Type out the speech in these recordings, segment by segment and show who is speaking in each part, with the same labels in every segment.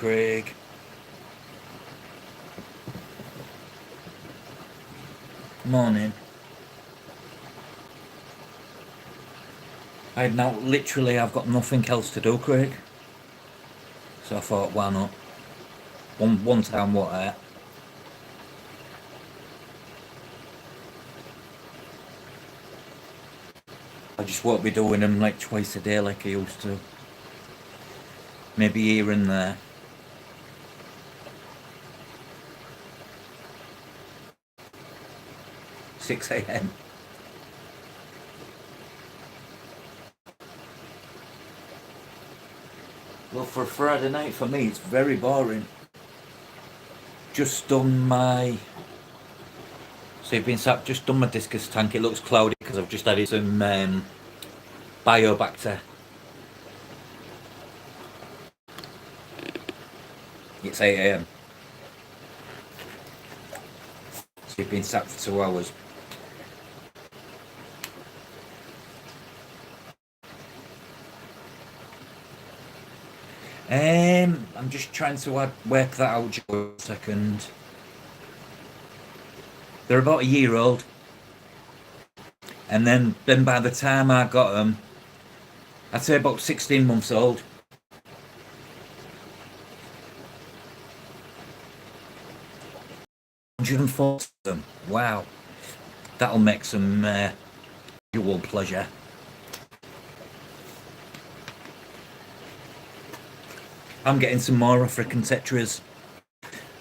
Speaker 1: Craig. Morning. I've got nothing else to do, Craig. So I thought, why not? One time what I just won't be doing them like twice a day like I used to. Maybe here and there. 6 a.m. Well, for a Friday night for me, it's very boring. Just done my. So you've been sat, just done my discus tank. It looks cloudy because I've just added some biobacter. It's 8 a.m. So you've been sat for 2 hours. I'm just trying to work that out for a second. They're about a year old, and then by the time I got them, I'd say about 16 months old. 140 of them. Wow, that'll make some visual pleasure. I'm getting some more African tetras,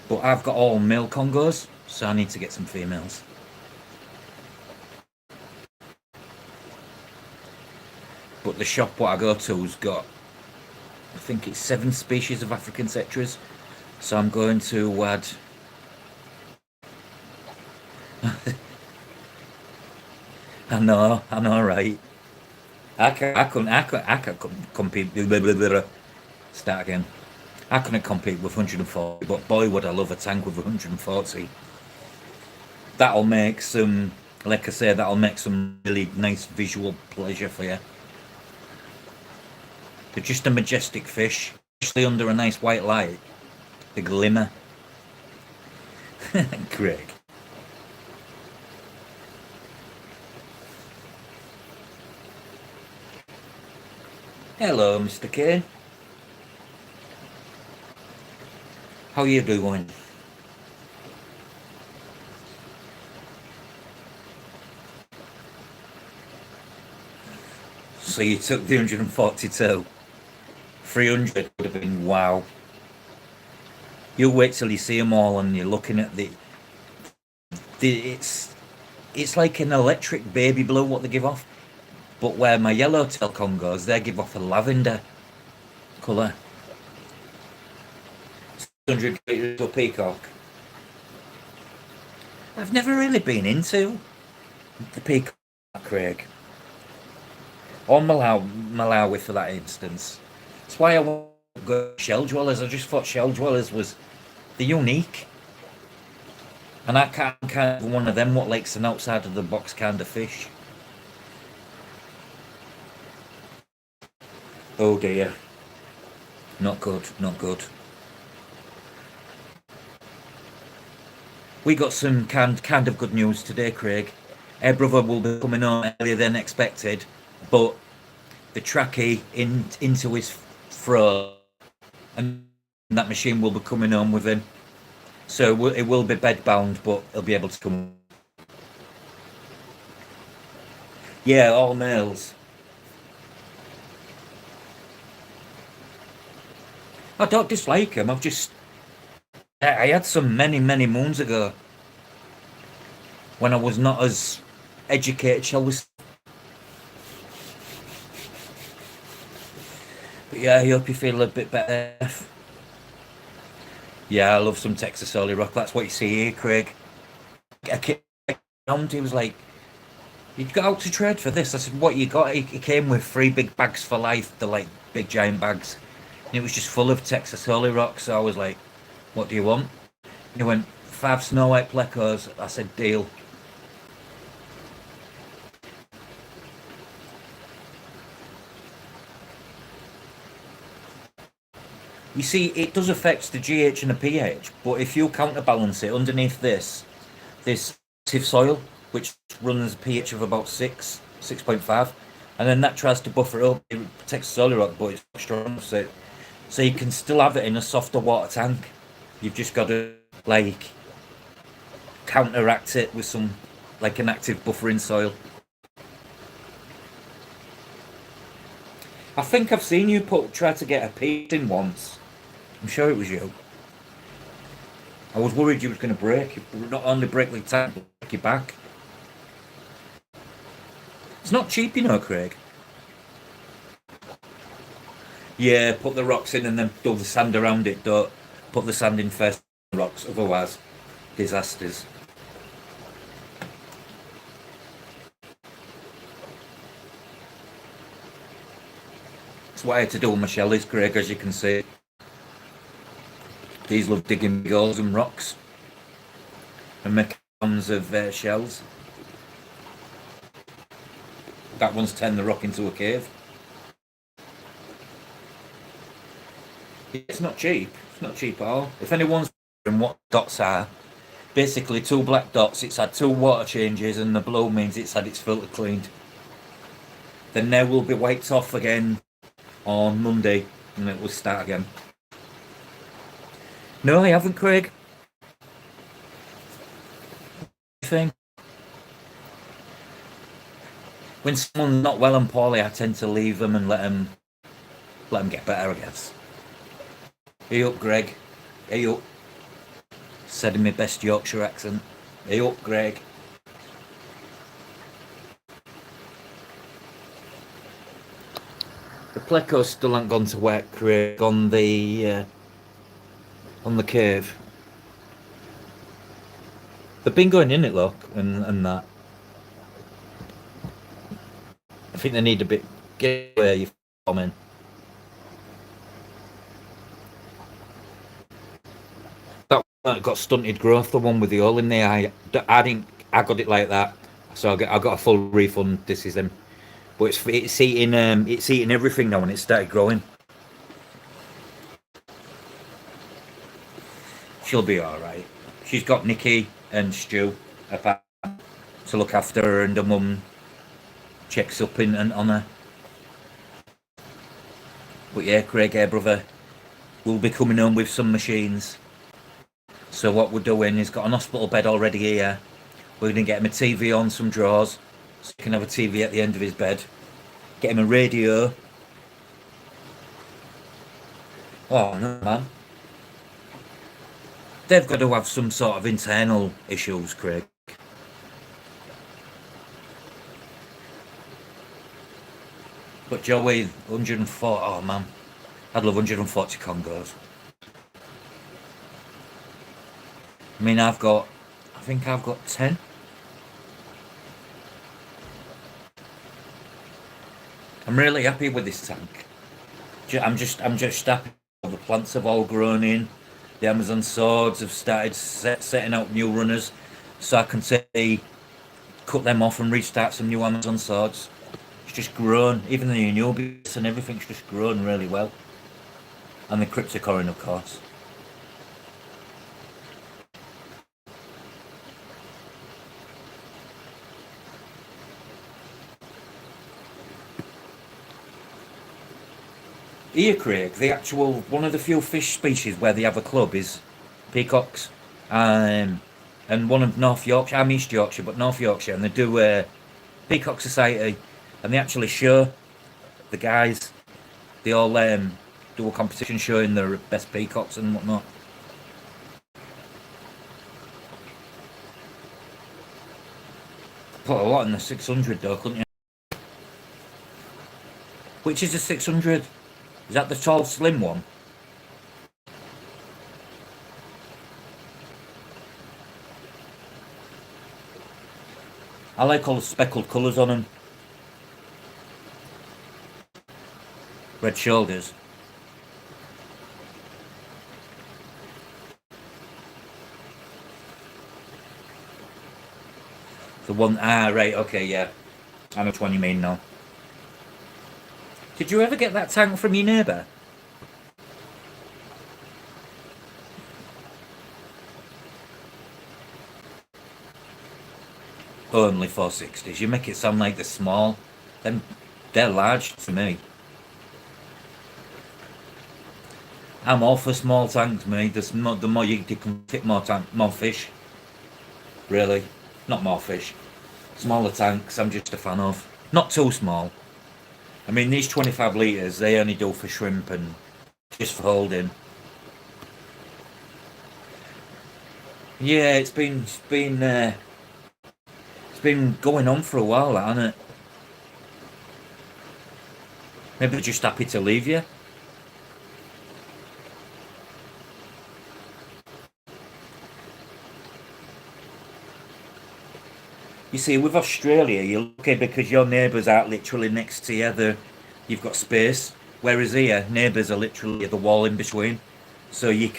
Speaker 1: but I've got all male Congos, so I need to get some females. But the shop what I go to's got, I think it's 7 species of African tetras, so I'm going to add. I know, right? I can't compete. Blah, blah, blah, blah. Start again. I couldn't compete with 140, but boy, would I love a tank with 140. That'll make some, like I say, that'll make some really nice visual pleasure for you. They're just a majestic fish, especially under a nice white light. The glimmer. Craig. Hello, Mr. Kane. How you doing? So you took the 142. 300 would have been wow. You wait till you see them all and you're looking at it's like an electric baby blue what they give off. But where my yellowtail Congos, they give off a lavender colour. 100 to a peacock. I've never really been into the peacock, Craig. Or Malawi for that instance. That's why I want to go shell dwellers. I just thought shell dwellers was the unique. And I can't kind of one of them what likes an outside of the box kind of fish. Oh dear. Not good, not good. We got some kind of good news today, Craig. Our brother will be coming home earlier than expected, but the trachea into his throat, and that machine will be coming home with him. So it will be bed bound, but he'll be able to come. Yeah, all males. I don't dislike him. I had some many moons ago when I was not as educated, shall we say. But yeah, I hope you feel a bit better. Yeah, I love some Texas Holy Rock. That's what you see here, Craig. A kid he was like, "You got out to trade for this?" I said, "What you got?" He came with 3 big bags for life. They're like big giant bags. And it was just full of Texas Holy Rock. So I was like, "What do you want?" He went, 5 Snow White Plecos. I said, "Deal." You see, it does affect the GH and the pH, but if you counterbalance it underneath this active soil, which runs a pH of about 6.5, and then that tries to buffer it up, it protects the soil rock, but it's not strong, so you can still have it in a softer water tank. You've just got to like counteract it with some like an active buffering soil. I think I've seen you try to get a piece in once. I'm sure it was you. I was worried you was going to break. Not only break the tank, but break your back. It's not cheap, you know, Craig. Yeah, put the rocks in and then do the sand around it. Don't put the sand in first, rocks. Otherwise, disasters. That's what I had to do with my shellies, Craig, as you can see. These love digging holes and rocks and making tons of shells. That one's turned the rock into a cave. It's not cheap. It's not cheap at all. If anyone's wondering what dots are, basically two black dots. It's had two water changes, and the blue means it's had its filter cleaned. Then they will be wiped off again on Monday, and it will start again. No, I haven't, Craig. Thing. When someone's not well and poorly, I tend to leave them and let them get better, I guess. Hey up, Greg. Hey up. Said in my best Yorkshire accent. Hey up, Greg. The Pleco still ain't gone to work, Craig, on the cave. They've been going in it, look, and that. I think they need a bit. Get where you're coming. That got stunted growth, the one with the hole in the eye. I got it like that, so I got a full refund. This is them, but it's eating everything now, and it started growing. She'll be all right. She's got Nikki and Stu apart to look after her, and her mum checks up in and on her. But yeah, Craig, brother, we'll be coming home with some machines. So what we're doing is got an hospital bed already here. We're going to get him a TV on some drawers, so he can have a TV at the end of his bed. Get him a radio. Oh no, man. They've got to have some sort of internal issues, Craig. But Joey, 140, oh man. I'd love 140 Congos. I mean, I think I've got 10. I'm really happy with this tank. I'm just happy the plants have all grown in. The Amazon swords have started setting out new runners, so I can cut them off and restart some new Amazon swords. It's just grown, even the Anubius and everything's just grown really well. And the Cryptocorin, of course. Here, Craig, the actual one of the few fish species where they have a club is peacocks, and one of North Yorkshire. I'm East Yorkshire, but North Yorkshire, and they do a peacock society, and they actually show the guys. They all do a competition showing their best peacocks and whatnot. Put a lot in the 600 though, couldn't you? Which is the 600? Is that the tall, slim one? I like all the speckled colours on them. Red shoulders. The one, right, okay, yeah. I know which one you mean now. Did you ever get that tank from your neighbour? only 460s. You make it sound like they're small. Then they're large to me. I'm all for small tanks, mate. The more you can fit more fish. Really, not more fish. Smaller tanks. I'm just a fan of. Not too small. I mean, these 25 litres, they only do for shrimp and just for holding. Yeah, it's been going on for a while, hasn't it? Maybe they're just happy to leave you. You see, with Australia, you're lucky because your neighbours aren't literally next to you. You've got space. Whereas here, neighbours are literally the wall in between. So you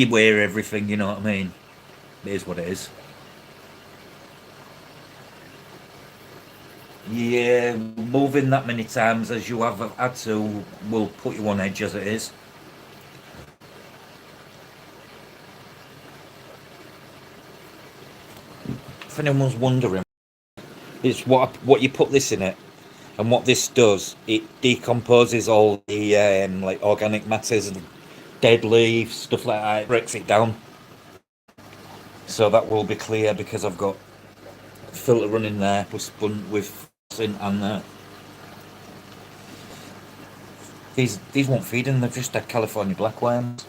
Speaker 1: wear everything, you know what I mean? It is what it is. Yeah, moving that many times as you have had to will put you on edge as it is. If anyone's wondering, it's what you put this in it, and what this does, it decomposes all the like organic matters and dead leaves, stuff like that. It breaks it down, so that will be clear because I've got a filter running there with and these won't feed in. They're just dead California blackworms.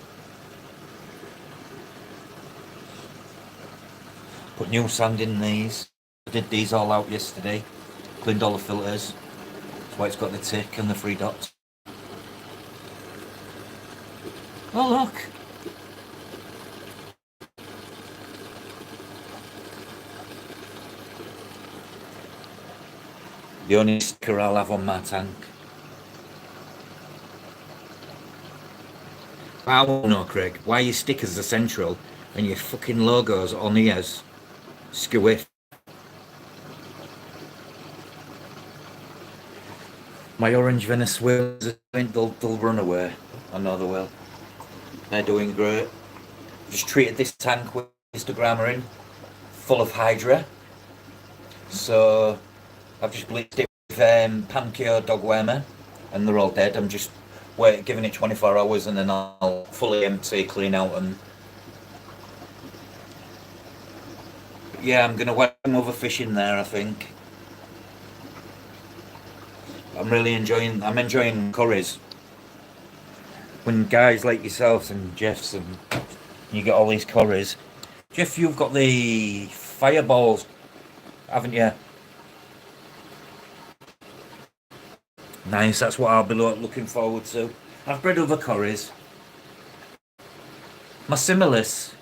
Speaker 1: Put new sand in these. I did these all out yesterday. Cleaned all the filters. That's why it's got the tick and the three dots. Oh look! The only sticker I'll have on my tank. I won't know, Craig, why your stickers are central and your fucking logos on ears skew. My orange Venezuelans, I think they'll run away. I know they will. They're doing great. Just treated this tank with Instagrammer in, full of Hydra. So I've just bleached it with Pankeo dog wormer, and they're all dead. I'm just giving it 24 hours, and then I'll fully empty, clean out, and yeah, I'm gonna wet some other fish in there. I think I'm enjoying curries when guys like yourselves and Jeffs and you get all these curries. Jeff, you've got the fireballs, haven't you? Nice, that's what I'll be looking forward to. I've bred other curries. My similis,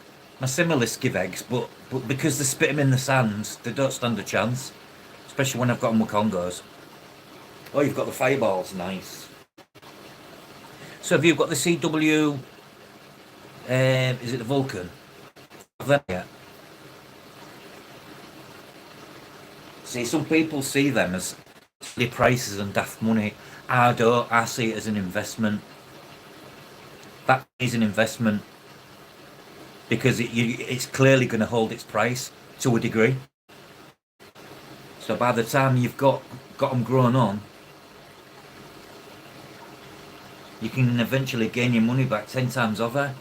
Speaker 1: my similis give eggs, but because they spit them in the sand, they don't stand a chance. Especially when I've got them with Congos. Oh, you've got the fireballs, nice. So have you got the CW? Is it the Vulcan? Have them yet? See, some people see them as silly prices and daft money. I don't. I see it as an investment. That is an investment because it's clearly going to hold its price to a degree. So by the time you've got them grown on, you can eventually gain your money back 10 times over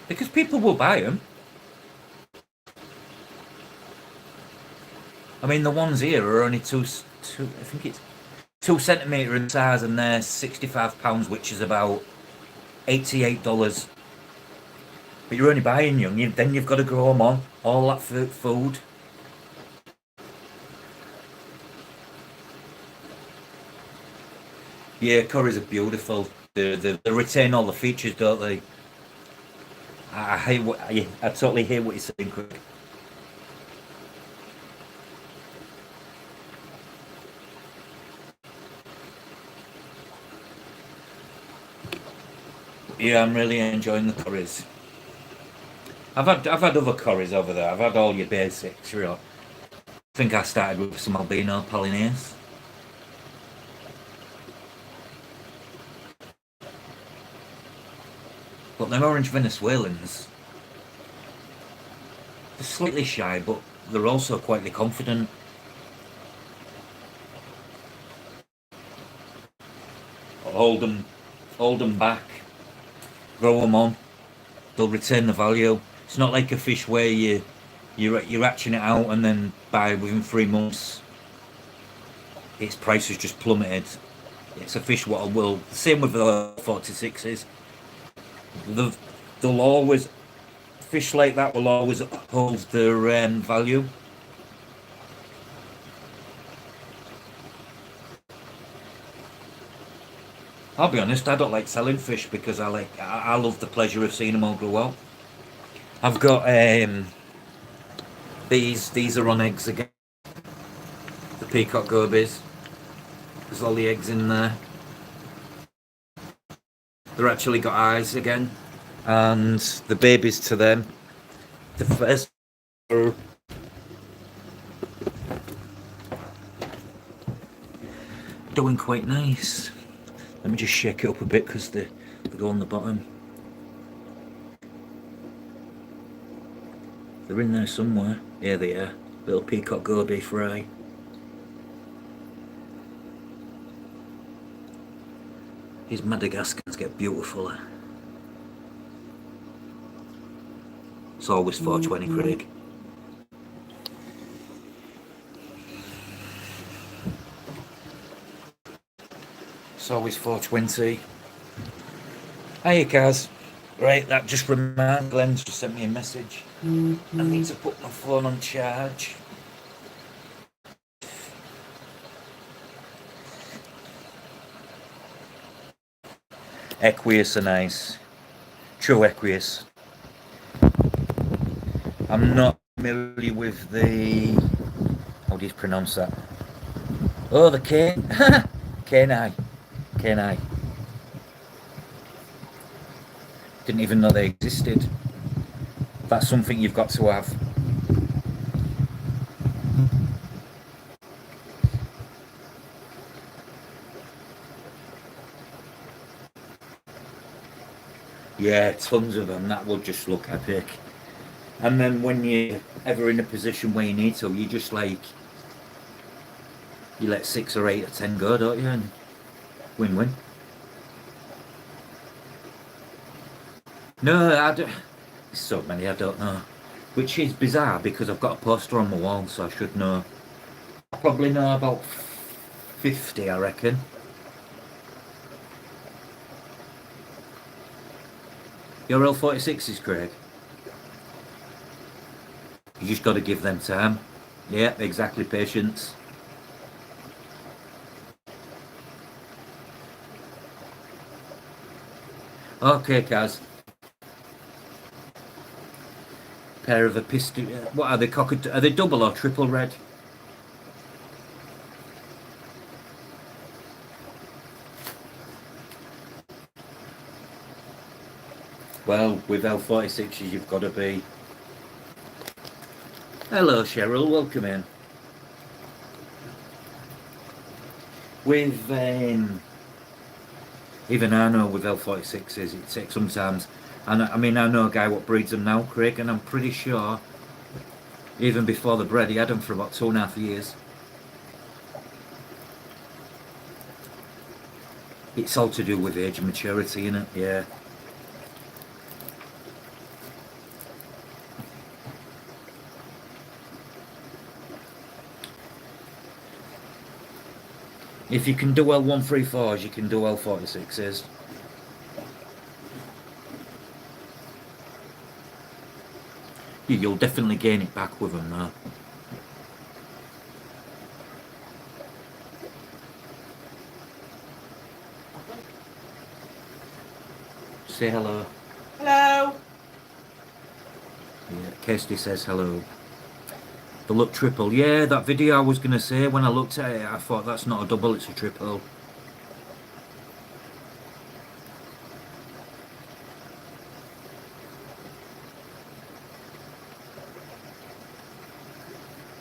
Speaker 1: because people will buy them. I mean, the ones here are only I think it's 2 centimetre in size, and they're £65, which is about $88. But you're only buying young, then you've got to grow them on all that food. Yeah, curries are beautiful. They retain all the features, don't they? I hate I totally hear what you're saying, Quick. Yeah, I'm really enjoying the curries. I've had other curries over there. I've had all your basics, you know. I think I started with some albino pollinators. But them orange Venezuelans, they're slightly shy, but they're also quietly confident. Hold them, hold them back, grow them on. They'll retain the value. It's not like a fish where you're hatching it out and then by within 3 months its price has just plummeted. It's a fish what will. Same with the 46s. The, they'll always fish like that will always hold their value. I'll be honest, I don't like selling fish because I love the pleasure of seeing them all grow up. I've got these are on eggs again. The peacock gobies. There's all the eggs in there. They're actually got eyes again, and the babies to them. The first are doing quite nice. Let me just shake it up a bit because they go on the bottom. They're in there somewhere. Here they are. Little peacock goby fry. These Madagascans get beautiful. It's always 420, Craig. It's always 420. Hiya, Kaz. Right, that just reminded Glenn's just sent me a message. I need to put my phone on charge. Equius are nice. True Equius. I'm not familiar with the... How do you pronounce that? Oh, the cane. Canine. Canine. Didn't even know they existed. That's something you've got to have. Yeah, tons of them. That would just look epic. And then when you're ever in a position where you need to, you just like, you let 6 or 8 or 10 go, don't you? And win-win. No, I don't. There's so many I don't know. Which is bizarre because I've got a poster on my wall, so I should know. I probably know about 50, I reckon. Your L46s, Craig? You just got to give them time. Yeah, exactly, patience. Okay, Kaz. Pair of a pistol. What are they? Are they double or triple red? Well, with L46s, you've got to be. Hello, Cheryl. Welcome in. With even I know with L46s, it takes sometimes. And I mean, I know a guy what breeds them now, Craig, and I'm pretty sure even before the bred, he had them for about 2.5 years. It's all to do with age and maturity, isn't it? Yeah. If you can do L134s, you can do L46s. You'll definitely gain it back with them though. Say hello.
Speaker 2: Hello.
Speaker 1: Yeah, Kirsty says hello. The look triple. Yeah, that video I was going to say, when I looked at it, I thought that's not a double, it's a triple.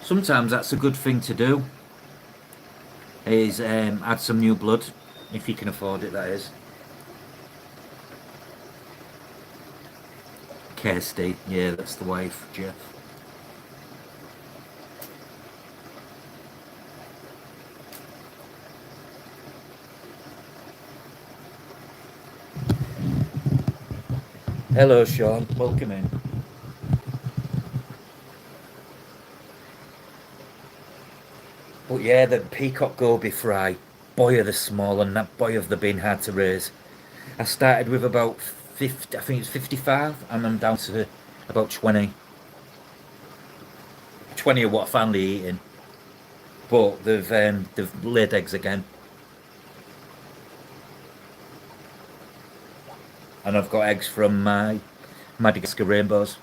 Speaker 1: Sometimes that's a good thing to do, is add some new blood, if you can afford it, that is. Kirsty, yeah, that's the wife, Jeff. Hello, Sean. Welcome in. But yeah, the peacock goby fry, boy are the small and that boy have they been hard to raise. I started with about 50, I think it's 55, and I'm down to about 20. 20 of what I finally eating. But they've laid eggs again. And I've got eggs from my Madagascar rainbows.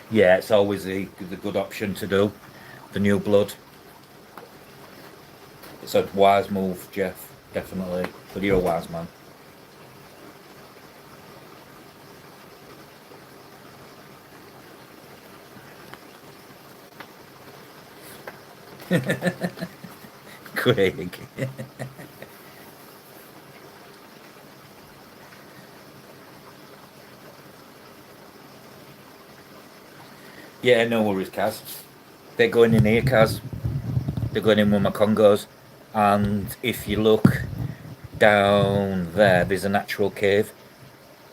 Speaker 1: Yeah, it's always the good option to do. The new blood. It's a wise move, Jeff. Definitely. But you're a wise man. Craig. Yeah, no worries, Kaz. They're going in here, Kaz. They're going in with my Congos. And if you look down there, there's a natural cave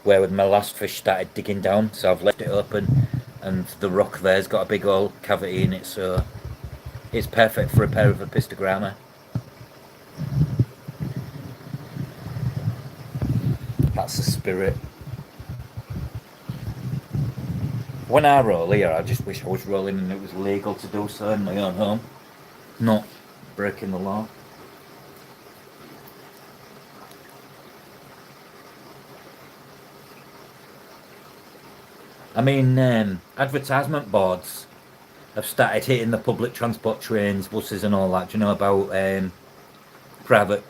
Speaker 1: where my last fish started digging down. So I've left it open, and the rock there's got a big old cavity in it. So it's perfect for a pair of a pistogramma. That's the spirit. When I roll here, I just wish I was rolling and it was legal to do so in my own home, not breaking the law. I mean, advertisement boards have started hitting the public transport trains, buses, and all that. Do you know about private?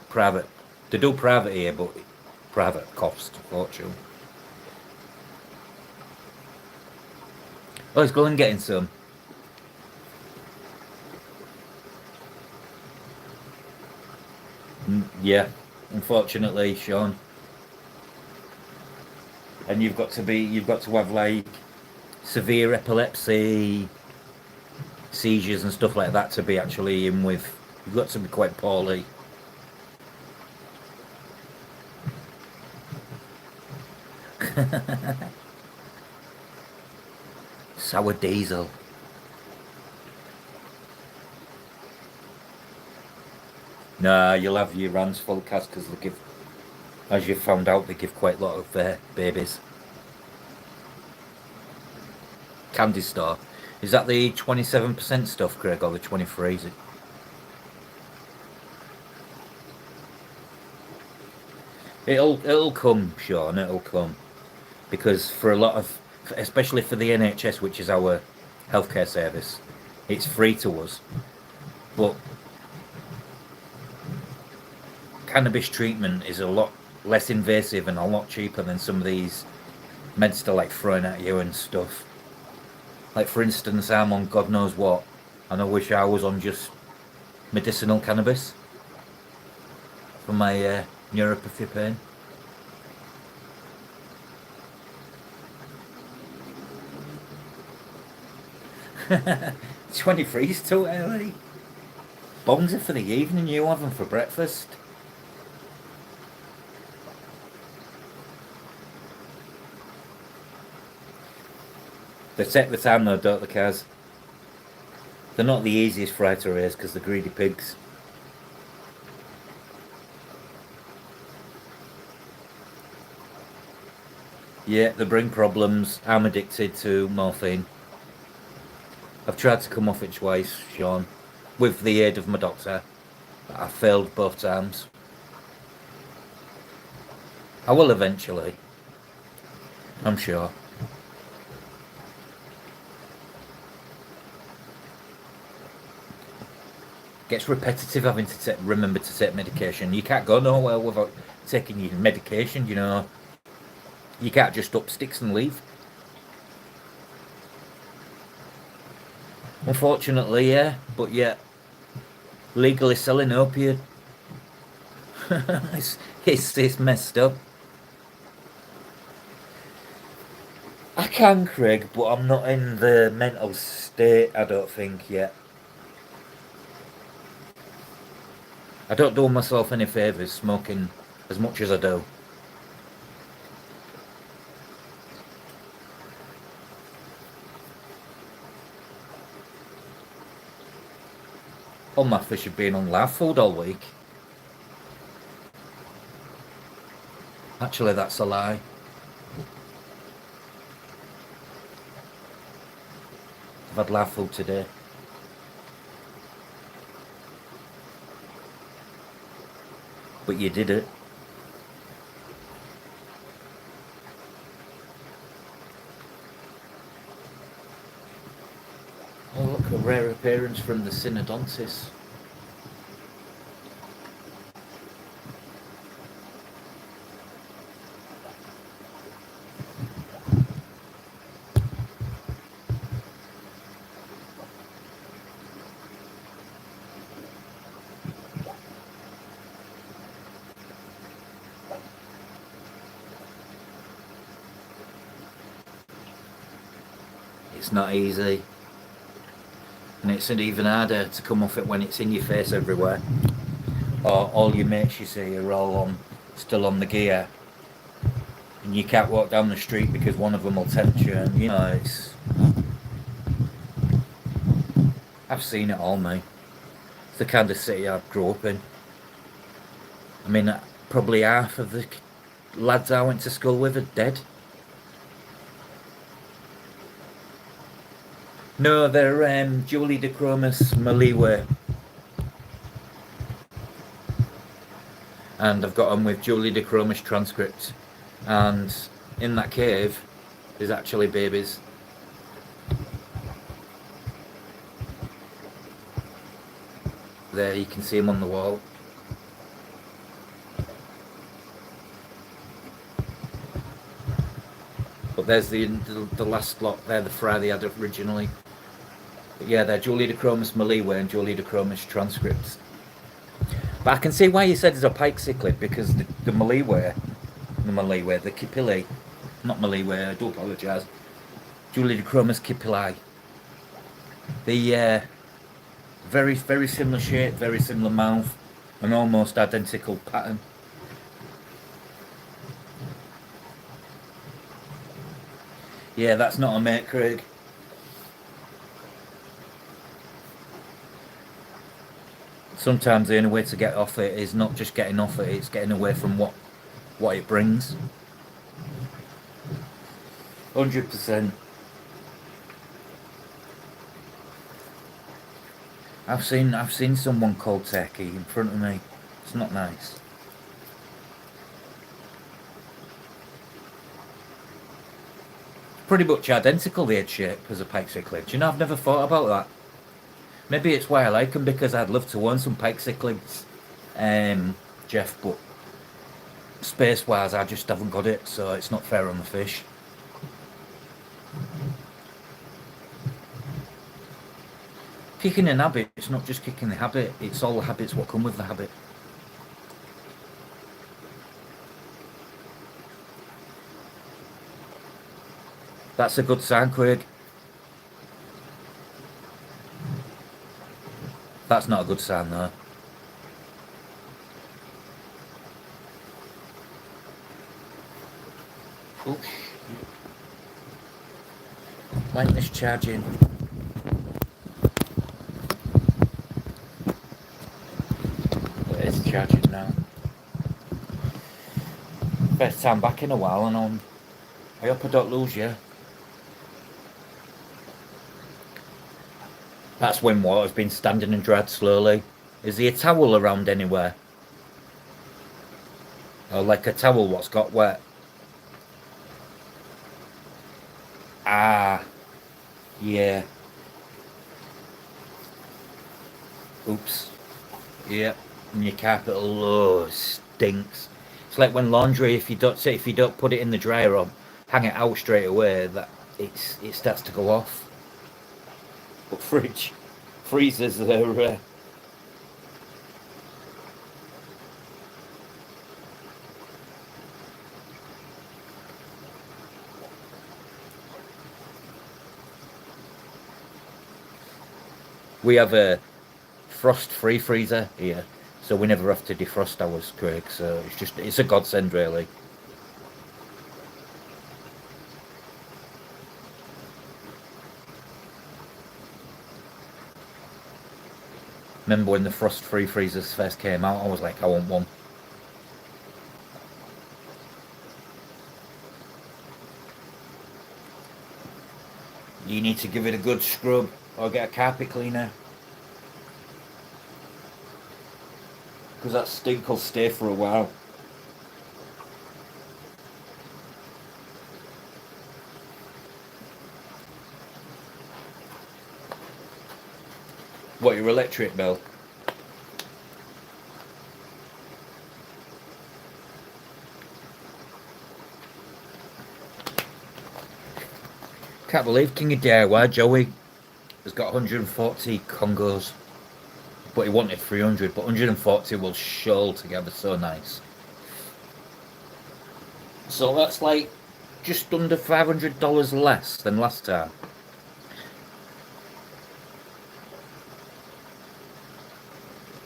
Speaker 1: They do private here, but private cost a fortune. Oh, it's going getting some. Yeah, unfortunately, Sean. And you've got to have like severe epilepsy, seizures, and stuff like that to be actually in with. You've got to be quite poorly. Sour diesel. Nah, you'll have your hands full, Cas, because they give, as you've found out, they give quite a lot of babies. Candy store. Is that the 27% stuff, Greg, or the 23? Is it? It'll come, Sean. It'll come because for a lot of, especially for the NHS, which is our healthcare service, it's free to us. But cannabis treatment is a lot less invasive and a lot cheaper than some of these meds they're like throwing at you and stuff. Like for instance, I'm on God knows what, and I wish I was on just medicinal cannabis for my neuropathy pain. 23 is too early. Bongs are for the evening, you have them for breakfast. They take the time though, don't they, Kaz? They're not the easiest fry to raise because they're greedy pigs. Yeah, they bring problems. I'm addicted to morphine. I've tried to come off it twice, Sean, with the aid of my doctor. I failed both times. I will eventually, I'm sure. Gets repetitive having to remember to take medication. You can't go nowhere without taking your medication, you know. You can't just up sticks and leave. Unfortunately, yeah, but yeah, legally selling opiate. it's messed up. I can, Craig, but I'm not in the mental state, I don't think, yet. I don't do myself any favours smoking as much as I do. All my fish have been on live food all week. Actually, that's a lie. I've had live food today. But you did it. Oh look, a rare appearance from the Synodontis. It's not easy. And it's even harder to come off it when it's in your face everywhere. Or all your mates you see are all still on the gear. And you can't walk down the street because one of them will tempt you. And, you know, it's... I've seen it all, mate. It's the kind of city I grew up in. I mean, probably half of the lads I went to school with are dead. No, they're Julie DeChromis Maliwe. And I've got them with Julie DeChromis transcript. And in that cave, there's actually babies. There, you can see them on the wall. But there's the last lot there, the fry they had originally. But yeah, they're Julie DeChromis Maliwe and Julie DeChromis transcripts. But I can see why you said there's a pike cichlid, because the Maliwe, the Kipili, not Maliwe, I do apologise, Julie DeChromis Kipili. The very, very similar shape, very similar mouth, an almost identical pattern. Yeah, that's not a mate, Craig. Sometimes the only way to get off it is not just getting off it, it's getting away from what it brings. 100%. I've seen someone cold turkey in front of me. It's not nice. Pretty much identical, the head shape, as a pike cichlid. Do you know, I've never thought about that. Maybe it's why I like them, because I'd love to own some pike cichlids, Jeff, but space-wise I just haven't got it, so it's not fair on the fish. Kicking an habit, it's not just kicking the habit, it's all the habits what come with the habit. That's a good sign, Craig. That's not a good sign, though. Oops. Light this charging. It's charging now. First time back in a while, and I hope I don't lose you. That's when water's been standing and dried slowly. Is there a towel around anywhere? Or like a towel what's got wet? Ah, yeah. Oops. Yep. And your carpet stinks. It's like when laundry, if you don't put it in the dryer or hang it out straight away, that it starts to go off. But freezers are we have a frost-free freezer here, so we never have to defrost ours, Craig. So it's a godsend, really. Remember when the frost-free freezers first came out? I was like, I want one. You need to give it a good scrub or get a carpet cleaner, because that stink will stay for a while. What, your electric bill? Can't believe King of DIY Joey has got 140 Congos, but he wanted 300, but 140 will shoal together so nice. So that's like just under $500 less than last time.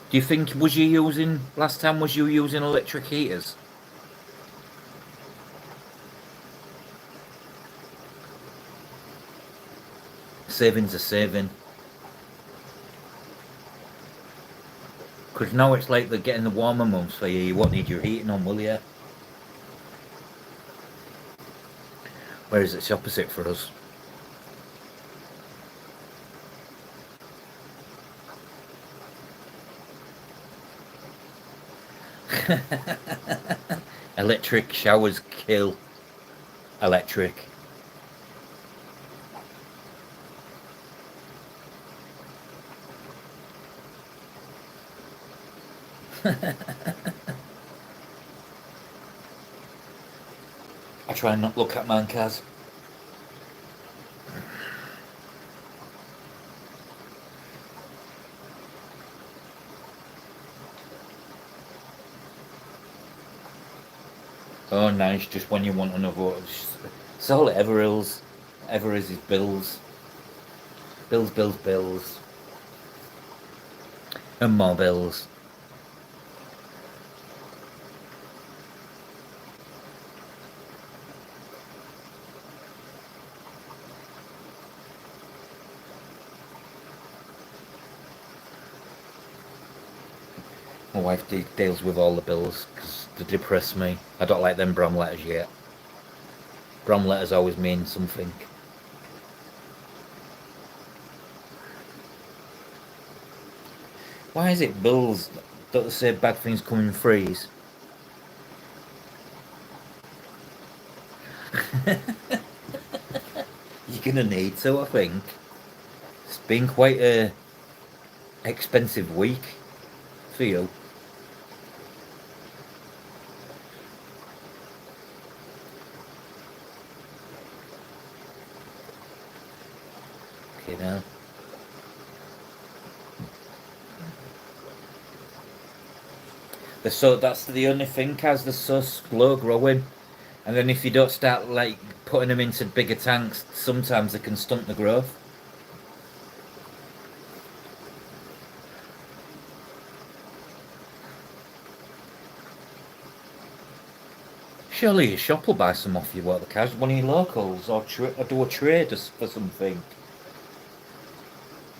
Speaker 1: Do you think, last time was you using electric heaters? Saving's a saving. Because now it's like they're getting the warmer months for you. You won't need your heating on, will you? Whereas it's the opposite for us. Electric showers kill electric. I try and not look at man, Kaz. Oh, nice, just when you want another. It's all it ever is. Ever is bills. Bills, bills, bills. And more bills. My wife deals with all the bills because they depress me. I don't like them Brom letters yet. Brom letters always mean something. Why is it bills that say bad things come in threes? You're gonna need to, I think. It's been quite a expensive week for you. Okay, now. So that's the only thing, Kaz, they're so slow growing. And then if you don't start like putting them into bigger tanks, sometimes they can stunt the growth. Surely your shop will buy some off you, what, the Kaz? One of your locals, or do a trade for something.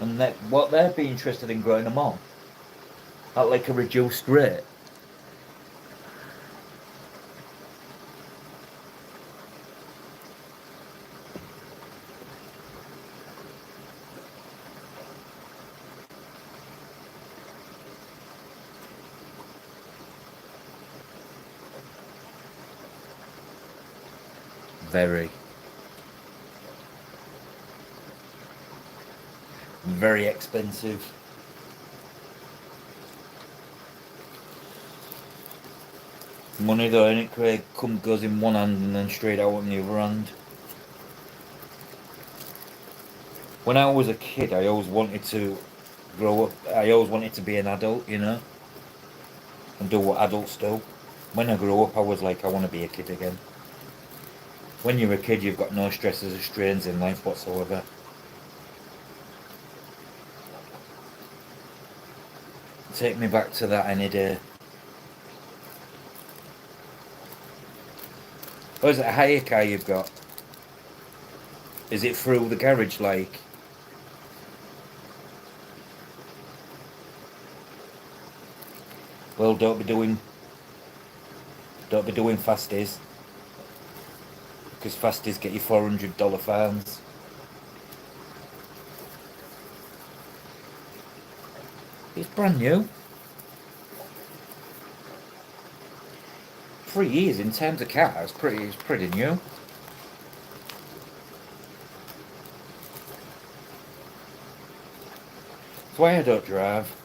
Speaker 1: And what they'd be interested in growing them on at like a reduced rate. Very. Very expensive. Money though, ain't it, Craig? Goes in one hand and then straight out on the other hand. When I was a kid, I always wanted to grow up. I always wanted to be an adult, you know, and do what adults do. When I grew up, I was like, I want to be a kid again. When you're a kid, you've got no stresses or strains in life whatsoever. Take me back to that any day. Oh, is it a hire car you've got? Is it through the garage like? Well, don't be doing fasties, because fasties get you $400 fines. It's brand new. 3 years in terms of car, it's pretty new. That's why I don't drive.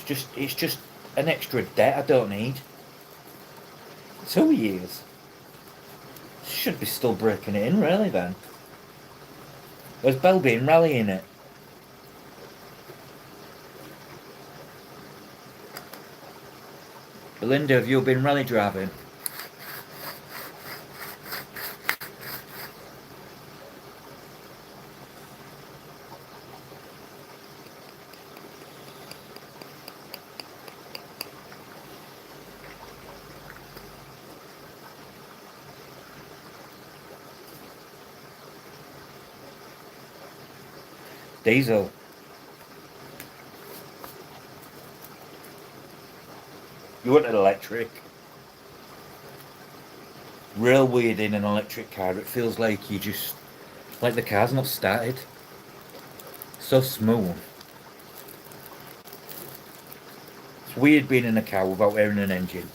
Speaker 1: It's just an extra debt I don't need. 2 years. Should be still breaking it in, really, then. There's Bell being rallying it. Belinda, have you been rally driving? Diesel. You want an electric? Real weird in an electric car. It feels like like the car's not started. So smooth. It's weird being in a car without hearing an engine.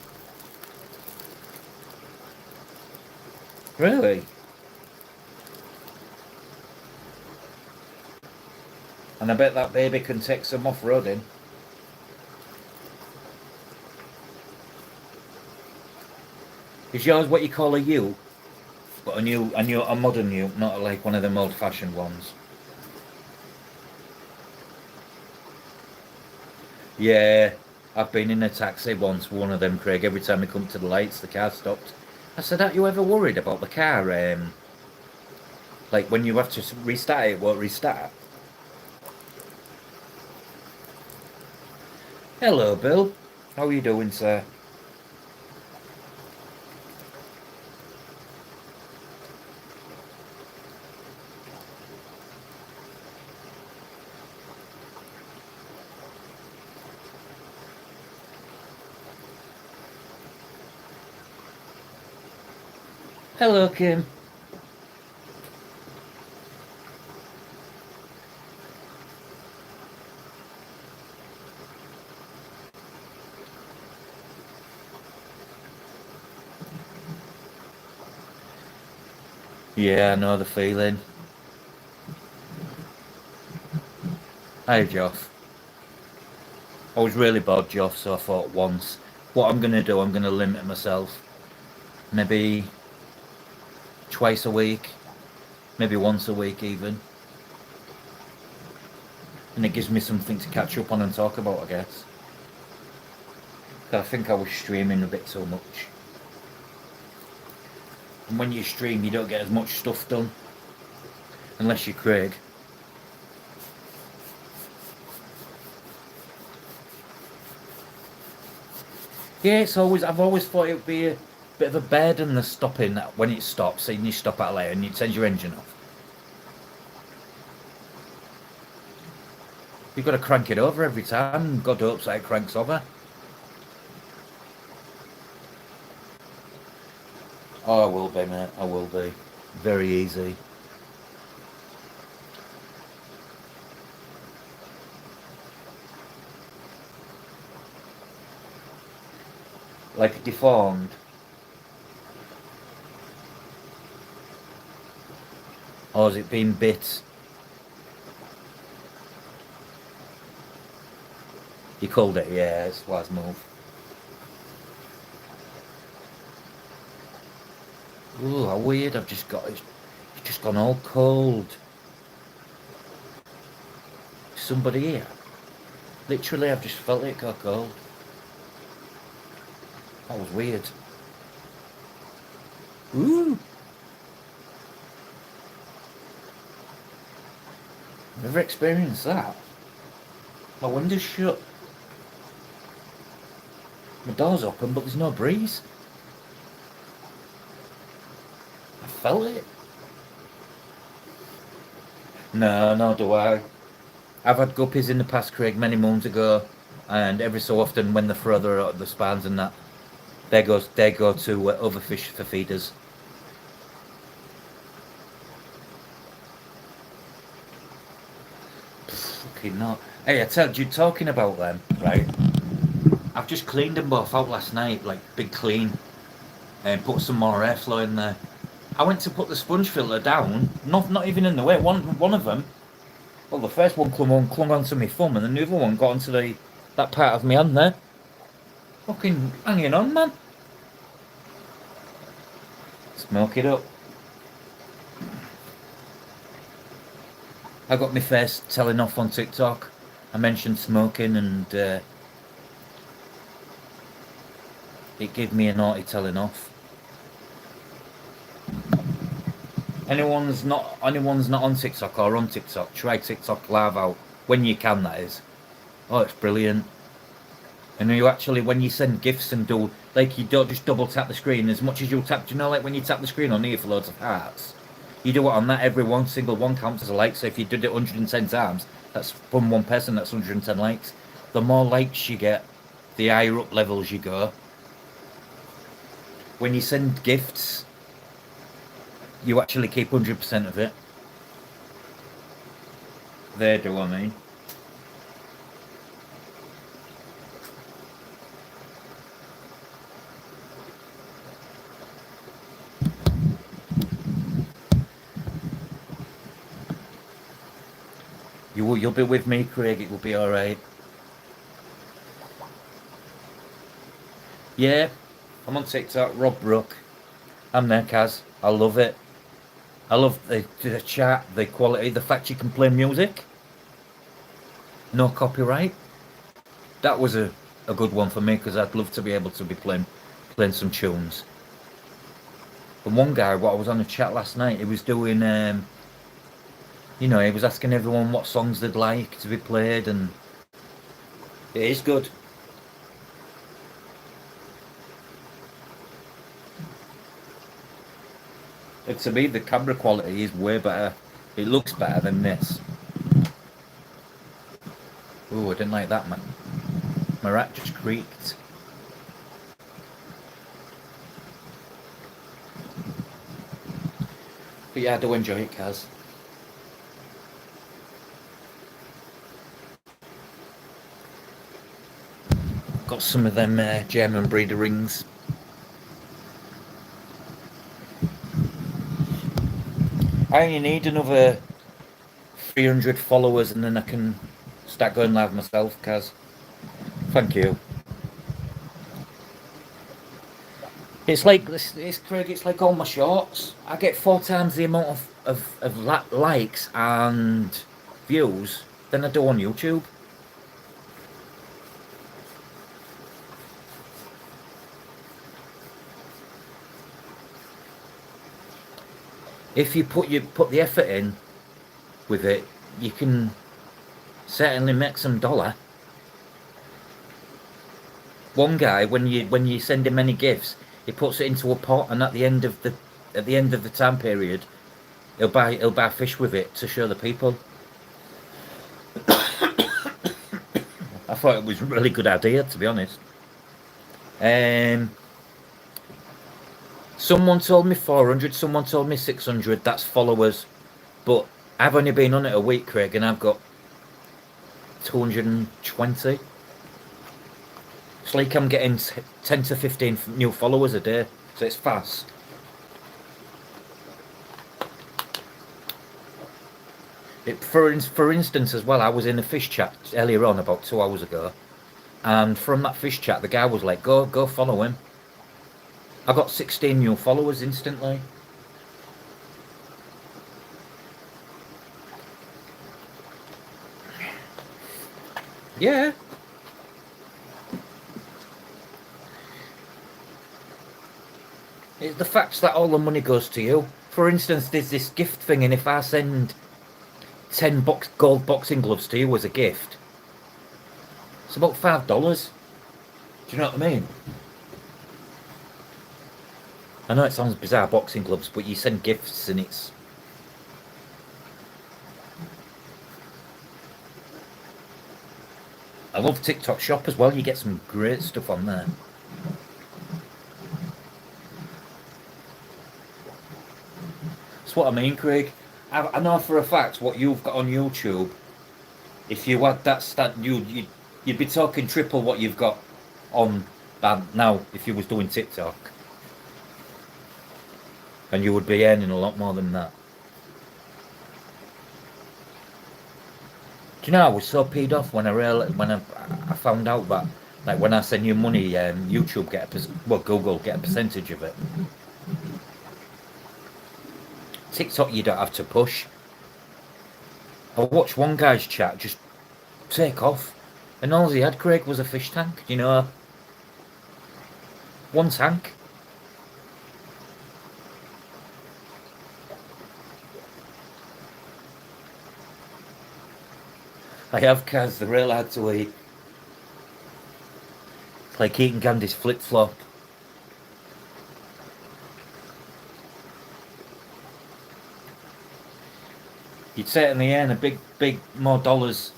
Speaker 1: Really? And I bet that baby can take some off-roading. Is yours what you call a ute? But a modern ute, not like one of them old-fashioned ones. Yeah, I've been in a taxi once, one of them, Craig. Every time we come to the lights, the car stopped. I said, "Are you ever worried about the car? Like when you have to restart it, won't restart?" Hello, Bill. How are you doing, sir? Hello, Kim. Yeah, I know the feeling. Hi, Joff. I was really bored, Joff, so I thought once, what I'm going to do, I'm going to limit myself. Maybe twice a week, maybe once a week even. And it gives me something to catch up on and talk about, I guess. 'Cause I think I was streaming a bit too much. And when you stream, you don't get as much stuff done. Unless you're Craig. Yeah, I've always thought it would be a bit of a burden, the stopping when it stops, and you stop at a layer and it sends your engine off. You've got to crank it over every time. God hopes that it cranks over. Oh, I will be, mate. I will be. Very easy. Like deformed. Or has it been bit? You called it, yeah, it's a wise move. Ooh, how weird. It's just gone all cold. Somebody here. Literally, I've just felt it go cold. That was weird. Ooh. Never experienced that. My window's shut. My door's open, but there's no breeze. I felt it. No, nor do I. I've had guppies in the past, Craig, many moons ago, and every so often when they're further out of the spans and that, they go to other fish for feeders. Fucking not. Hey, I tell you, talking about them, right? I've just cleaned them both out last night, like big clean, and put some more airflow in there. I went to put the sponge filter down, not even in the way. One of them, well, the first one clung onto my thumb, and then the other one got onto that part of my hand there. Fucking hanging on, man. Smoke it up. I got my face telling off on TikTok. I mentioned smoking, and it gave me a naughty telling off. Anyone's not on TikTok or on TikTok, try TikTok Live out when you can. That is. Oh, it's brilliant. And you actually, when you send gifts and do, like, you don't just double tap the screen as much as you tap. Do you know, like when you tap the screen on here for loads of hearts, you do it on that, every one single one counts as a like. So if you did it 110 times, that's from one person, that's 110 likes. The more likes you get, the higher up levels you go. When you send gifts, you actually keep 100% of it. There, do I mean? You'll be with me, Craig. It will be all right. Yeah, I'm on TikTok. Rob Brook. I'm there, Kaz. I love it. I love the chat, the quality, the fact you can play music. No copyright. That was a good one for me because I'd love to be able to be playing some tunes. And one guy, what I was on a chat last night, he was doing, he was asking everyone what songs they'd like to be played, and it is good. And to me, the camera quality is way better. It looks better than this. Oh, I didn't like that, man. My rat just creaked. But yeah, I do enjoy it, Kaz. Got some of them German breeder rings. I only need another 300 followers and then I can start going live myself, Kaz. Thank you. It's like it's Craig. It's like all my shorts. I get 4 times the amount of likes and views than I do on YouTube. If you put the effort in with it, you can certainly make some dollar. One guy, when you send him any gifts, he puts it into a pot, and at the end of the time period, he'll buy fish with it to show the people. I thought it was a really good idea, to be honest. Someone told me 400, someone told me 600. That's followers, but I've only been on it a week, Craig, and I've got 220. It's like I'm getting 10 to 15 new followers a day, so it's fast. For instance, as well, I was in a fish chat earlier on about 2 hours ago, and from that fish chat, the guy was like, "Go follow him." I got 16 new followers instantly. Yeah. It's the fact that all the money goes to you. For instance, there's this gift thing, and if I send 10 gold boxing gloves to you as a gift, it's about $5. Do you know what I mean? I know it sounds bizarre, boxing gloves, but you send gifts and it's. I love TikTok Shop as well. You get some great stuff on there. That's what I mean, Craig. I know for a fact what you've got on YouTube. If you had that stat, you'd be talking triple what you've got on that now if you was doing TikTok, and you would be earning a lot more than that. Do you know I was so peed off when I found out that like when I send you money, YouTube Google get a percentage of it. TikTok you don't have to push. I watched one guy's chat just take off, and all he had, Craig, was a fish tank. You know, one tank. I have cars, they're real hard to eat. It's like eating Gandhi's flip-flop. You'd certainly earn a big more dollars.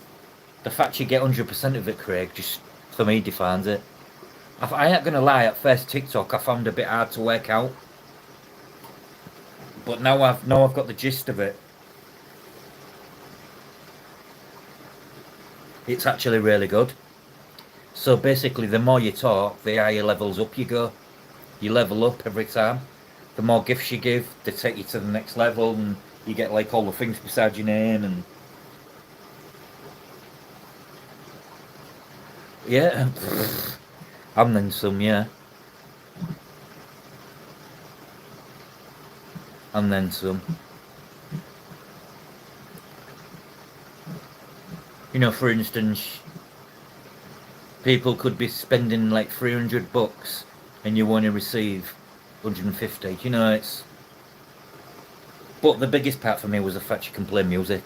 Speaker 1: The fact you get 100% of it, Craig, just for me defines it. I ain't gonna lie, at first TikTok I found a bit hard to work out. But now I've got the gist of it. It's actually really good. So basically the more you talk, the higher levels up you go. You level up every time. The more gifts you give, they take you to the next level, and you get like all the things beside your name, and yeah, and then some, yeah, and then some. You know, for instance, people could be spending like 300 bucks and you only receive 150. You know, it's. But the biggest part for me was the fact you can play music.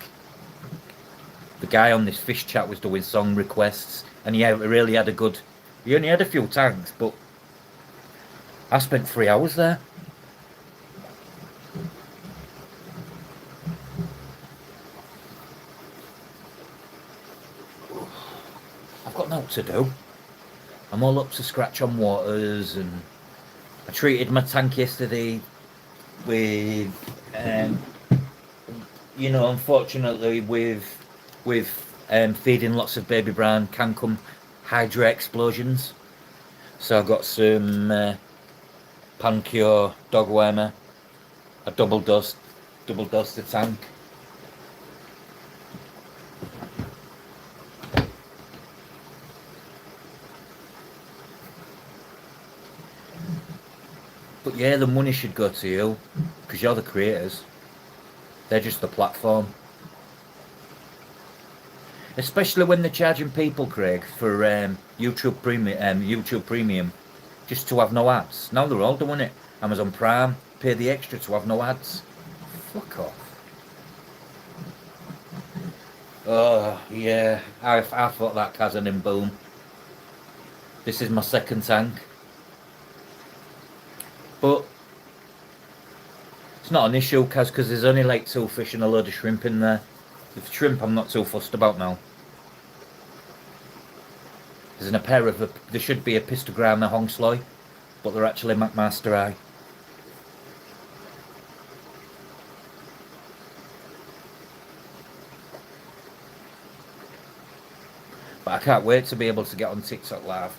Speaker 1: The guy on this fish chat was doing song requests, and he really had a good. He only had a few tanks, but I spent 3 hours there. I've got nothing to do. I'm all up to scratch on waters, and I treated my tank yesterday with, unfortunately, with feeding lots of baby brown can come hydra explosions. So I got some Pancure dog wormer, a double dose the tank. But yeah, the money should go to you, because you're the creators. They're just the platform. Especially when they're charging people, Craig, for YouTube Premium, just to have no ads. Now they're all doing it. Amazon Prime, pay the extra to have no ads. Fuck off. Oh yeah, I thought that Kazan in boom. This is my second tank. But it's not an issue, because there's only like 2 fish and a load of shrimp in there. The shrimp I'm not too fussed about now. There's a pair of, there should be a pistogramma hongsloy, but they're actually McMaster eye. But I can't wait to be able to get on TikTok live.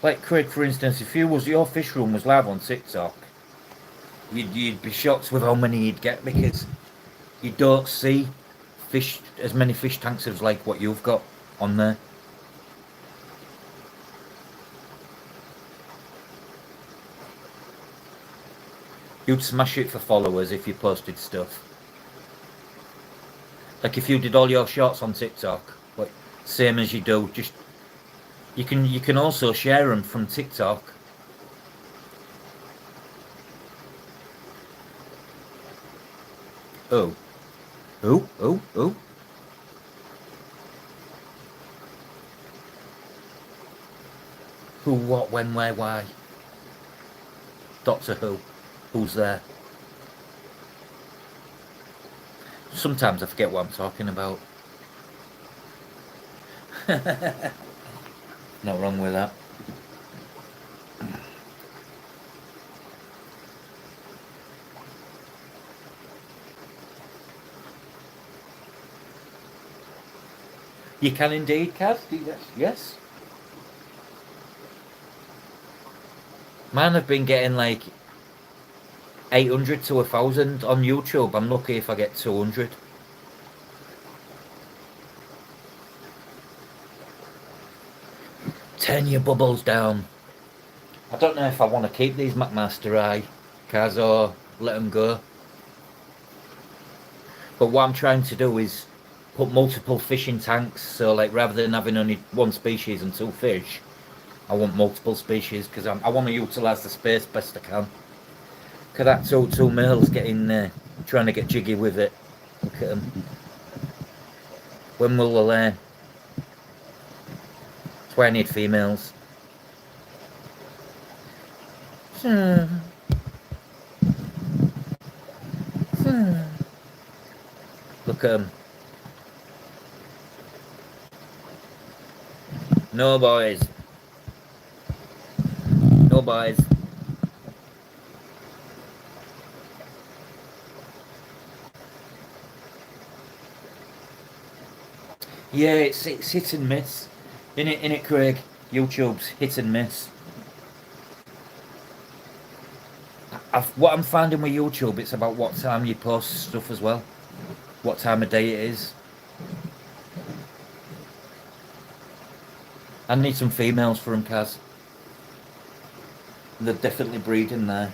Speaker 1: Like Craig, for instance, if your fish room was live on TikTok, you'd be shocked with how many you'd get, because you don't see as many fish tanks as like what you've got on there. You'd smash it for followers if you posted stuff. Like if you did all your shorts on TikTok, like same as you do, just you can also share them from TikTok. Oh, oh. Who, what, when, where, why? Doctor Who. Who's there? Sometimes I forget what I'm talking about. Not wrong with that. You can indeed, Kaz. Yes. Yes. Mine have been getting like 800 to 1,000 on YouTube. I'm lucky if I get 200. Turn your bubbles down. I don't know if I want to keep these McMaster Eye cars or let them go. But what I'm trying to do is put multiple fishing tanks. So like rather than having only one species and two fish, I want multiple species because I want to utilise the space best I can. Look at that two males getting trying to get jiggy with it. Look at them. When will they learn? That's why I need females. Look at them. No boys. No boys. Yeah, it's hit and miss. In it, Craig. YouTube's hit and miss. What I'm finding with YouTube, it's about what time you post stuff as well. What time of day it is. I need some females for them, Kaz. They're definitely breeding there.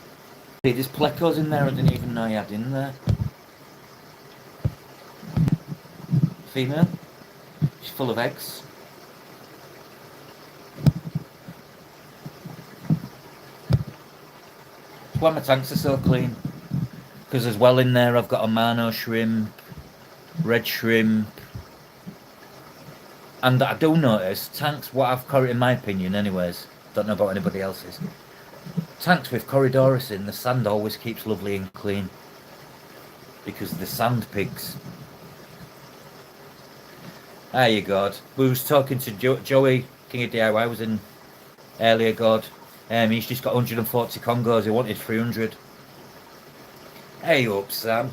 Speaker 1: See, there's plecos in there I didn't even know you had in there. Female. She's full of eggs. That's why my tanks are so clean. Because as well in there I've got a Mano shrimp, red shrimp. And I do notice tanks, what I've in my opinion anyways, don't know about anybody else's. Tanks with Corridorus in, the sand always keeps lovely and clean. Because the sand pigs. There you go. We was talking to Joey, King of DIY, was in earlier, God. He's just got 140 Congos, he wanted 300. Hey up, Sam.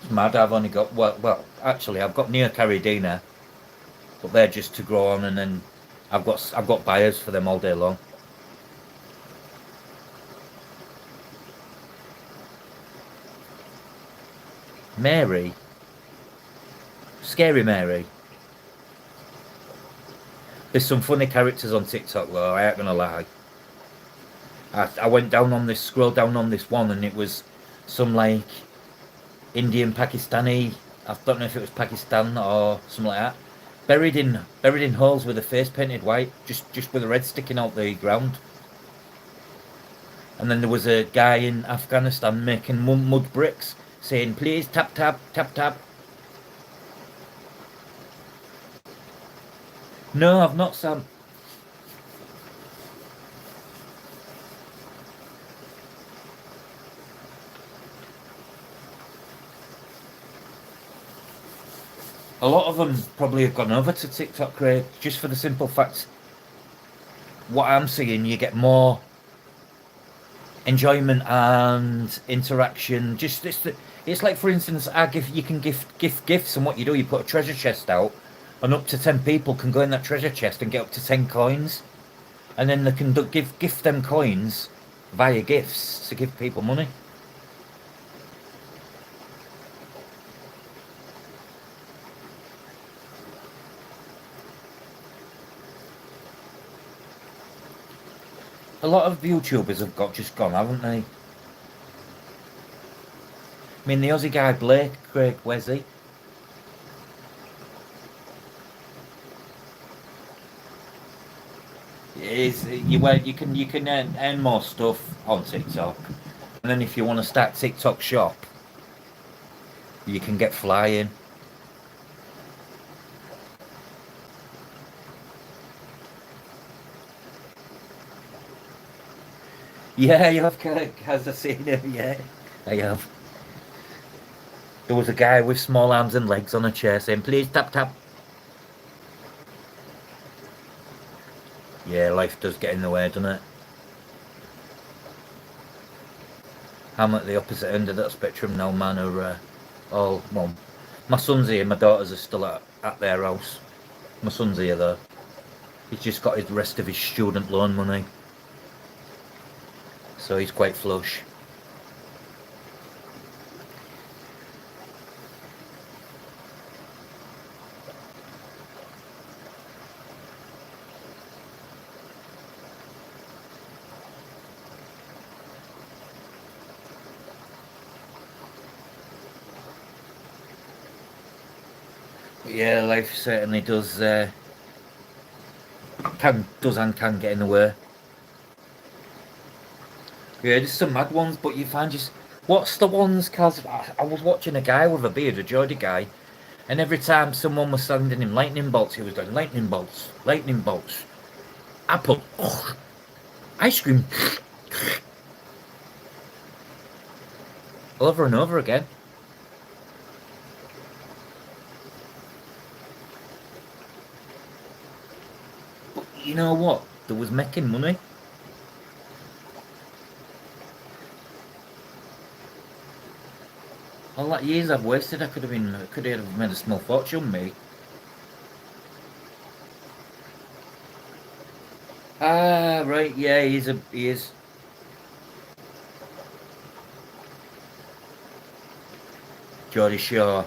Speaker 1: It's mad, I've only got, well, actually, I've got Neo Caridina, but they're just to grow on, and then I've got buyers for them all day long. Mary? Scary Mary? There's some funny characters on TikTok though, I ain't gonna lie. I went down on this, scrolled down on this one, and it was some like Indian Pakistani, I don't know if it was Pakistan or something like that, buried in holes with a face painted white, just with a red sticking out the ground. And then there was a guy in Afghanistan making mud bricks, saying please tap tap tap tap. No, I've not, Sam. A lot of them probably have gone over to TikTok, Craig, just for the simple fact, what I'm seeing, you get more enjoyment and interaction. Just it's like, for instance, you can gift gifts, and what you do, you put a treasure chest out, and up to 10 people can go in that treasure chest and get up to 10 coins, and then they can gift them coins via gifts to give people money. A lot of YouTubers have just gone, haven't they? I mean, the Aussie guy Blake, Craig, where's he? You can earn more stuff on TikTok. then if you want to start TikTok shop, you can get flying. Yeah, you have, has I seen him? Yeah, I have. There was a guy with small arms and legs on a chair saying, "Please tap tap." Yeah, life does get in the way, doesn't it? I'm at the opposite end of that spectrum now, man. All well, my son's here, my daughters are still at their house. My son's here though. He's just got the rest of his student loan money, so he's quite flush. But yeah, life certainly does can get in the way. Yeah, there's some mad ones, but you find just what's the ones? Cause I was watching a guy with a beard, a Geordie guy, and every time someone was sending him lightning bolts, he was going lightning bolts, lightning bolts, apple, ice cream, over and over again. But you know what? There was making money. All that years I've wasted, I could have made a small fortune, me. Ah, right, yeah, he is. Geordie Shaw.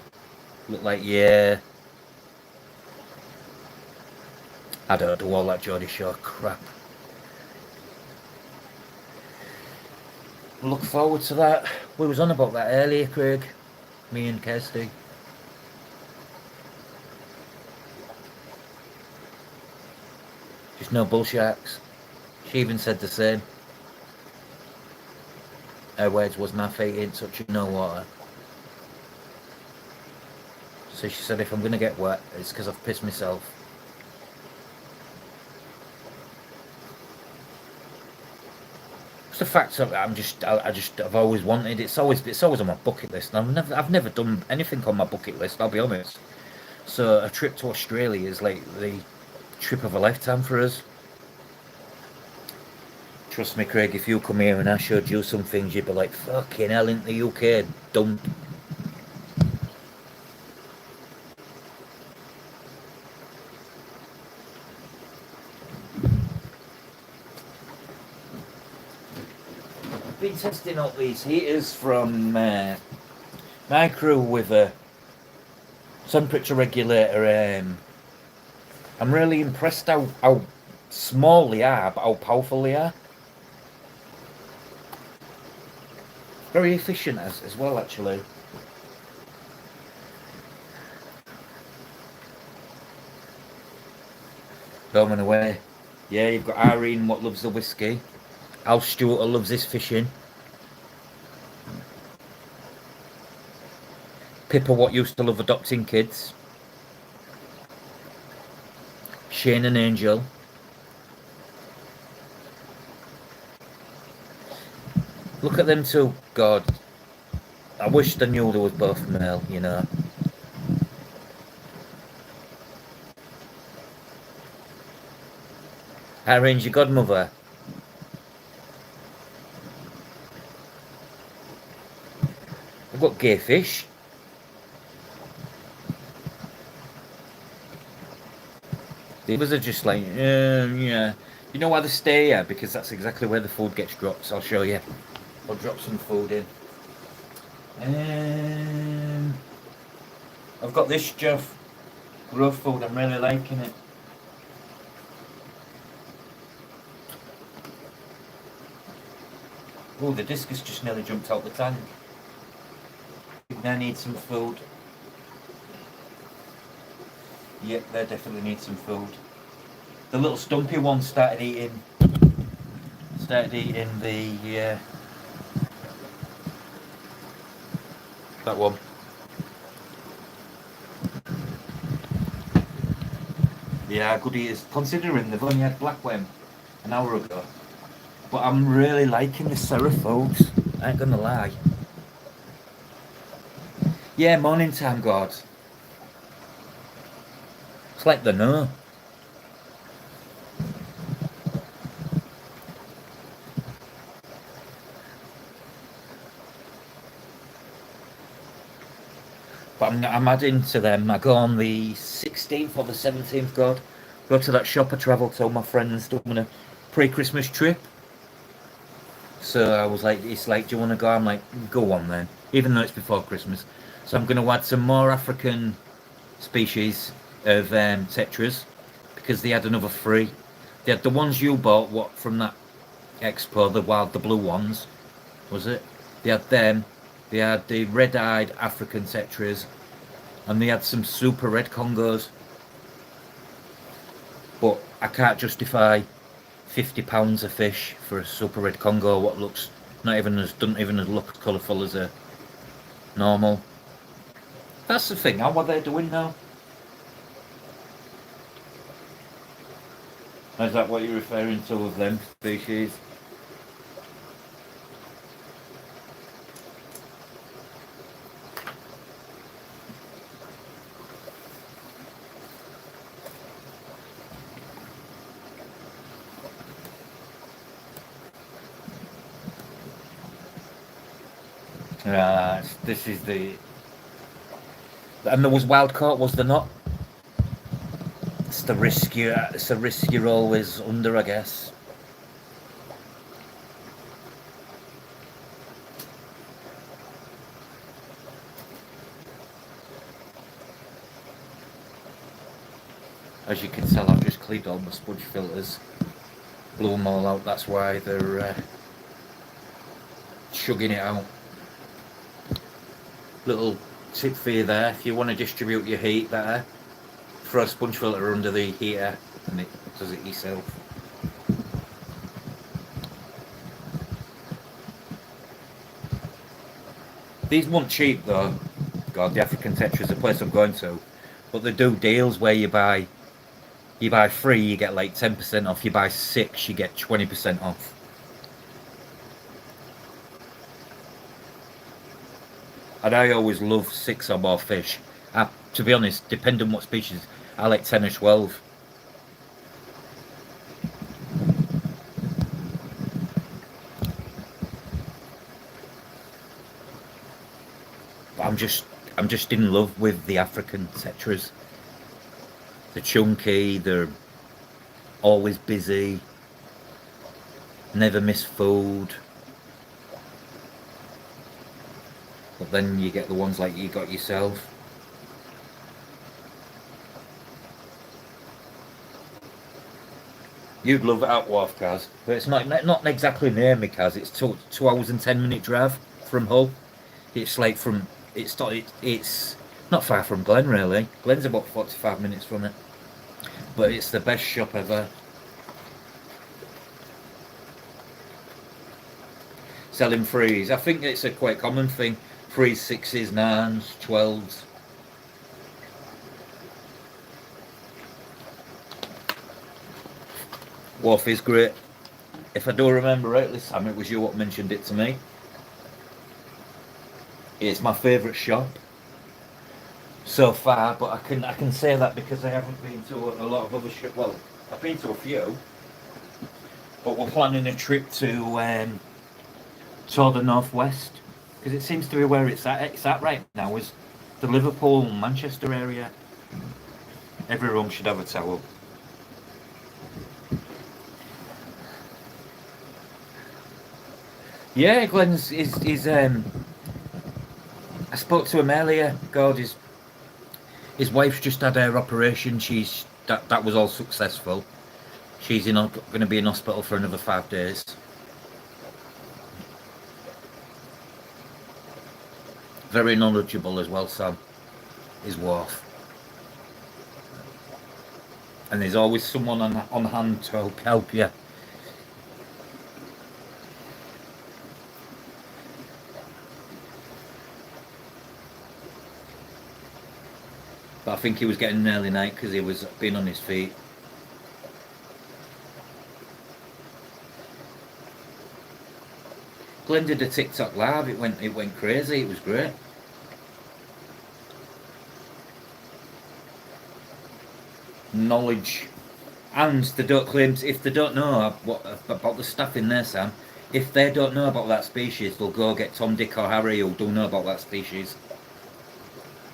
Speaker 1: Look like, yeah. I don't do all that Geordie Shaw crap. Look forward to that. We was on about that earlier, Craig. Me and Kirsty. Just no bullsharks. She even said the same. Her words was, "My feet ain't touching no water." So she said, if I'm going to get wet, it's because I've pissed myself. It's the fact that I've always wanted. It's always on my bucket list. And I've never done anything on my bucket list. I'll be honest. So a trip to Australia is like the trip of a lifetime for us. Trust me, Craig. If you come here and I showed you some things, you'd be like, "Fucking hell, in the UK, dump." Been testing out these heaters from my crew with a temperature regulator. I'm really impressed how small they are, but how powerful they are. Very efficient as well, actually. Going away. Yeah, you've got Irene, what loves the whiskey. Al Stewart loves his fishing. Pippa, what used to love adopting kids. Shane and Angel. Look at them two. God, I wish they knew they was both male, you know. Irene's your godmother. I've got gay fish. The others are just like, yeah. You know why they stay here? Because that's exactly where the food gets dropped. So I'll show you. I'll drop some food in. I've got this Jeff growth food. I'm really liking it. Oh, the discus just nearly jumped out the tank. I need some food. Yep, they definitely need some food. The little stumpy one started eating the That one. Yeah, good eaters. Considering they've only had black worm an hour ago. But I'm really liking the Seraphos. I ain't gonna lie. Yeah, morning time gods. It's like they know. But I'm adding to them. I go on the 16th or the 17th, God. Go to that shop I travelled to. My friends doing a pre-Christmas trip. So I was like, it's like, do you want to go? I'm like, go on then. Even though it's before Christmas. So I'm going to add some more African species of tetras because they had another three. They had the ones you bought, what, from that expo, the blue ones, was it? They had them. They had the red-eyed African tetras, and they had some super red Congos. But I can't justify £50 a fish for a super red Congo. What looks not even as doesn't even look as colourful as a normal. That's the thing. How are they doing now? Is that what you're referring to with them species? This is the. And there was wild caught, was there not? It's the risk you. It's the risk you're always under, I guess. As you can tell, I've just cleaned all my sponge filters, blew them all out. That's why they're chugging it out. Little tip for you there: if you want to distribute your heat better, throw a sponge filter under the heater, and it does it yourself. These weren't cheap though. God, the African Tetra is the place I'm going to, but they do deals where you buy three, you get like 10% off. You buy six, you get 20% off. And I always love six or more fish. To be honest, depending on what species, I like 10 or 12. But I'm just in love with the African tetras. They're chunky, they're always busy, never miss food. But then you get the ones like you got yourself. You'd love it out Wharf, Kaz. But it's not exactly near me, Kaz. It's 2 hours and 10 minute drive from Hull. It's like from it's not far from Glen really. Glen's about 45 minutes from it. But it's the best shop ever. Selling threes. I think it's a quite common thing. Threes, sixes, nines, 12s. Wharf is great. If I do remember rightly, Sam, it was you what mentioned it to me. It's my favourite shop so far, but I can say that because I haven't been to a lot of other shops. Well, I've been to a few, but we're planning a trip to the northwest because it seems to be where it's at. It's at right now is the Liverpool, Manchester area. Every room should have a towel. Yeah, Glenn's is I spoke to him earlier. God, his wife's just had her operation. That was all successful. She's going to be in hospital for another 5 days. Very knowledgeable as well, Sam. His wife. And there's always someone on hand to help you. But I think he was getting an early night because he was being on his feet. Glenn did a TikTok live. It went crazy. It was great. Knowledge, and they don't claim if they don't know what about the stuff in there, Sam. If they don't know about that species, they'll go get Tom, Dick, or Harry who do know about that species.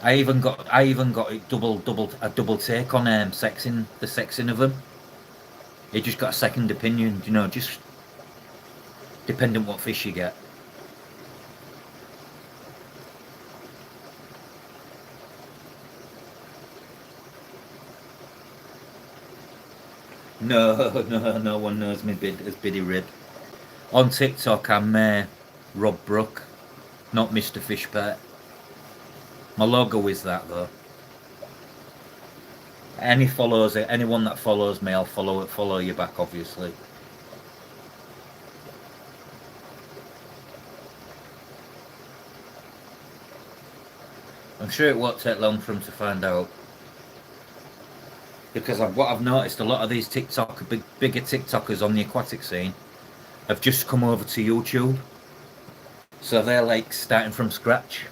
Speaker 1: I even got a double take on the sexing of them. You just got a second opinion, you know, just depending what fish you get. No, no one knows me as Biddy Rib. On TikTok, I'm Rob Brook, not Mr. Fishpert. My logo is that though. Anyone that follows me, I'll follow you back, obviously. I'm sure it won't take long for them to find out. Because what I've noticed, a lot of these bigger TikTokers on the aquatic scene have just come over to YouTube. So they're like starting from scratch.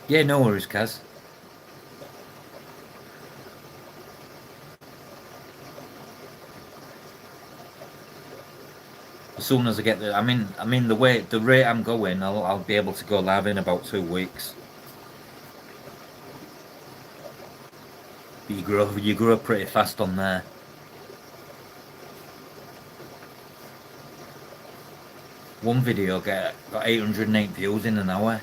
Speaker 1: Yeah, no worries, Kaz. As soon as I get there, I mean the rate I'm going, I'll be able to go live in about 2 weeks. But you grow pretty fast on there. One video got 808 views in an hour.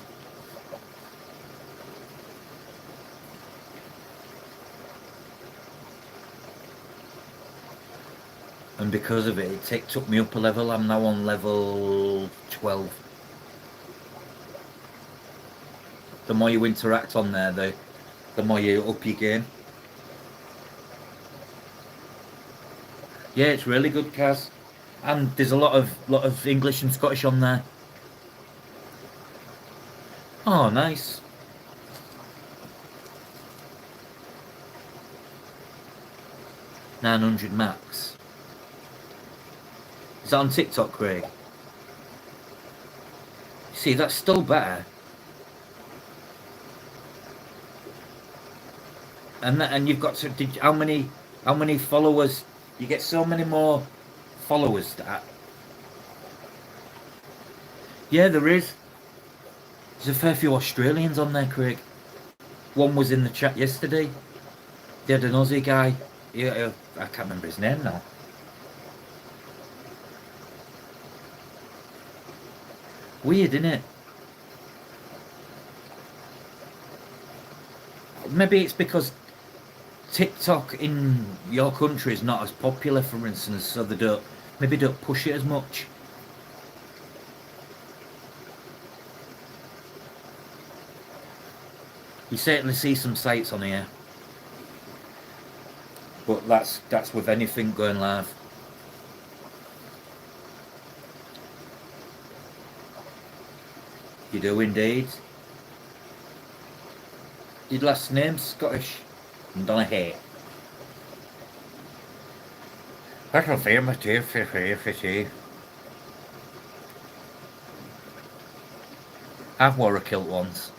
Speaker 1: And because of it, it took me up a level. I'm now on level 12. The more you interact on there, the more you up your game. Yeah, it's really good, Kaz. And there's a lot of English and Scottish on there. Oh, nice. $900 max. Is that on TikTok, Craig? See, that's still better. And you've got how many followers? You get so many more followers. Yeah, there is. There's a fair few Australians on there, Craig. One was in the chat yesterday. They had an Aussie guy. Yeah, I can't remember his name now. Weird, isn't it? Maybe it's because TikTok in your country is not as popular, for instance, so they don't push it as much. You certainly see some sites on here, but that's with anything going live. You do indeed. Your last name's Scottish. And Donaghy. That's a famous too. I've wore a kilt once.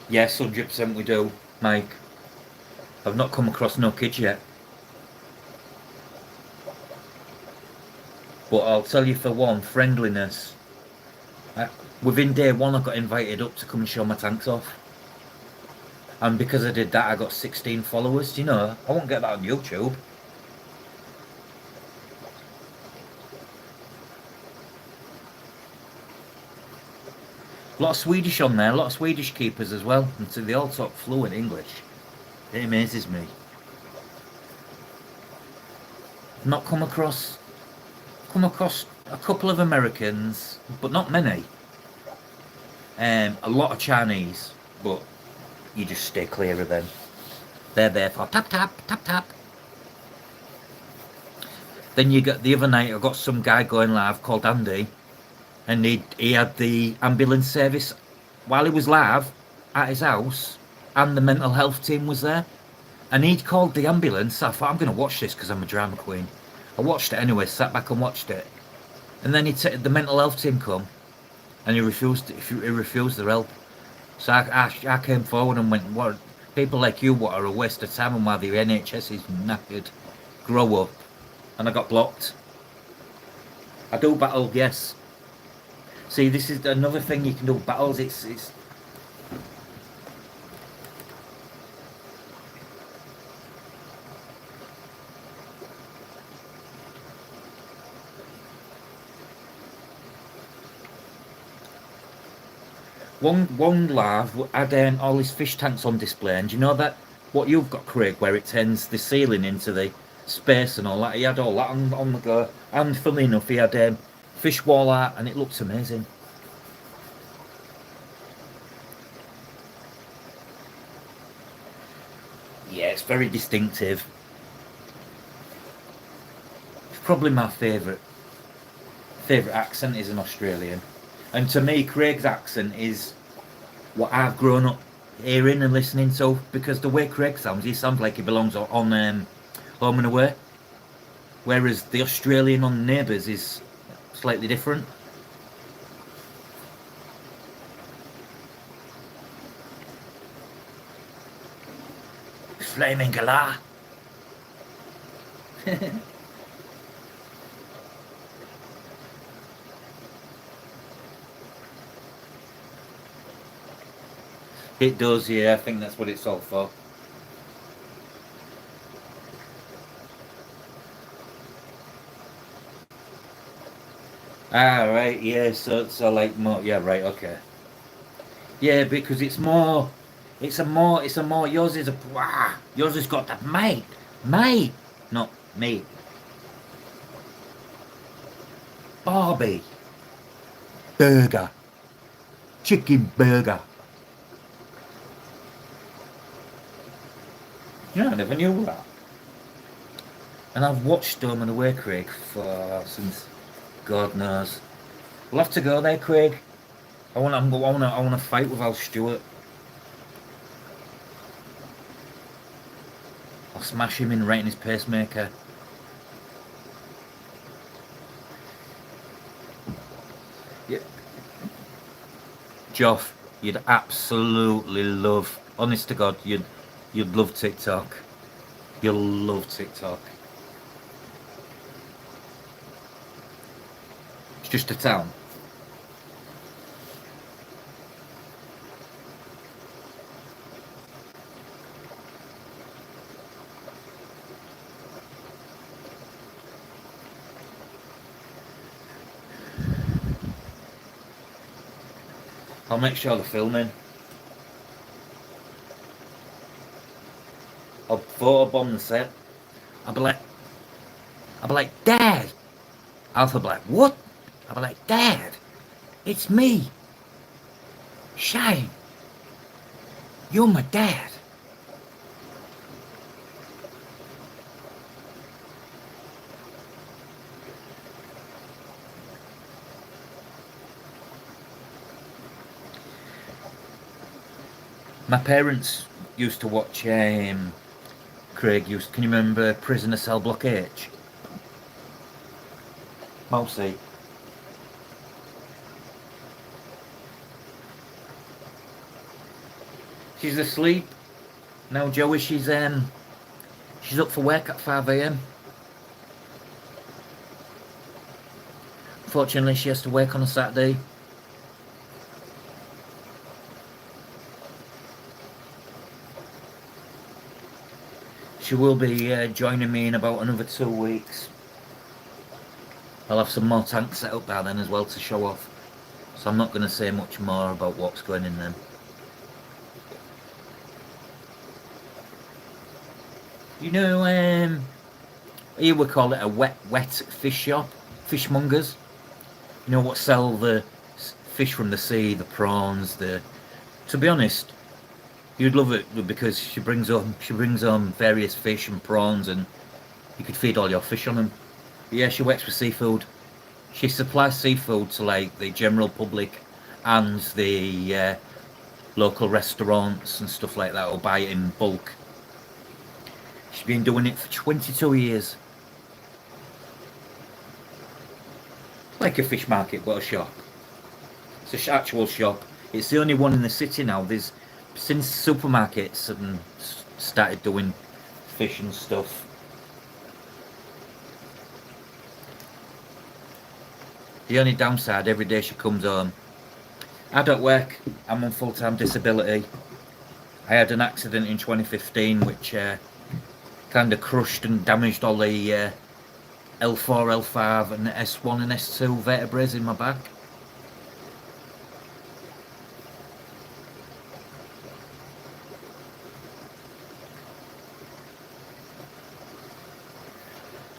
Speaker 1: Yes, 100% we do, Mike. I've not come across no kids yet. But I'll tell you for one, friendliness. Within day one, I got invited up to come and show my tanks off. And because I did that, I got 16 followers. Do you know, I won't get that on YouTube. A lot of Swedish on there, a lot of Swedish keepers as well. And so they all talk fluent English. It amazes me. I've not come across a couple of Americans, but not many. A lot of Chinese, but you just stay clear of them. They're there for tap tap tap tap. Then you got the other night. I got some guy going live called Andy, and he had the ambulance service while he was live at his house, and the mental health team was there, and he'd called the ambulance. I thought, I'm going to watch this because I'm a drama queen. I watched it anyway, sat back and watched it, and then the mental health team come, and he refused their help. So I came forward and went, "What people like you? What are a waste of time, and why the NHS is knackered? Grow up." And I got blocked. I do battle, yes. See, this is another thing you can do. Battles, it's one live had all his fish tanks on display, and do you know that what you've got, Craig, where it turns the ceiling into the space and all that. He had all that on the go, and funnily enough, he had fish wall art, and it looks amazing. Yeah, it's very distinctive. It's probably my favourite accent is an Australian, and to me, Craig's accent is what I've grown up hearing and listening to, because the way Craig sounds, he sounds like he belongs on Home and Away, whereas the Australian on Neighbours is slightly different. Flaming galah. It does, yeah. I think that's what it's all for. Ah, right, yeah. So like more, yeah, right, okay. Yeah, because it's a more. Yours is a yours has got that mate, not mate. Barbie burger, chicken burger. Yeah, I never knew that. And I've watched Home and Away, Craig, for since God knows. We'll have to go there, Craig. I want to fight with Al Stewart. I'll smash him in right in his pacemaker. Yeah, Joff, you'd absolutely love. Honest to God, you'd love TikTok. You'll love TikTok. It's just a town. I'll make sure they're filming. I'll photobomb the set. I'll be like, Dad. Alpha be like, what? I'll be like, Dad, it's me, Shane. You're my dad. My parents used to watch. Craig used. Can you remember Prisoner Cell Block H? Mousy. She's asleep now, Joey. She's up for work at 5 a.m. Fortunately, she has to work on a Saturday. She will be joining me in about another 2 weeks. I'll have some more tanks set up by then as well to show off. So I'm not going to say much more about what's going in them. You know, here we call it a wet fish shop, fishmongers. You know what sell the fish from the sea, the prawns, the. To be honest, you'd love it because she brings home various fish and prawns, and you could feed all your fish on them. But yeah, she works with seafood. She supplies seafood to like the general public and the local restaurants and stuff like that, or buy it in bulk. She's been doing it for 22 years. Like a fish market, but a shop. It's an actual shop. It's the only one in the city now. There's since supermarkets and started doing fish and stuff. The only downside, every day she comes home. I don't work. I'm on full-time disability. I had an accident in 2015 which kind of crushed and damaged all the L4, L5 and S1 and S2 vertebrae in my back.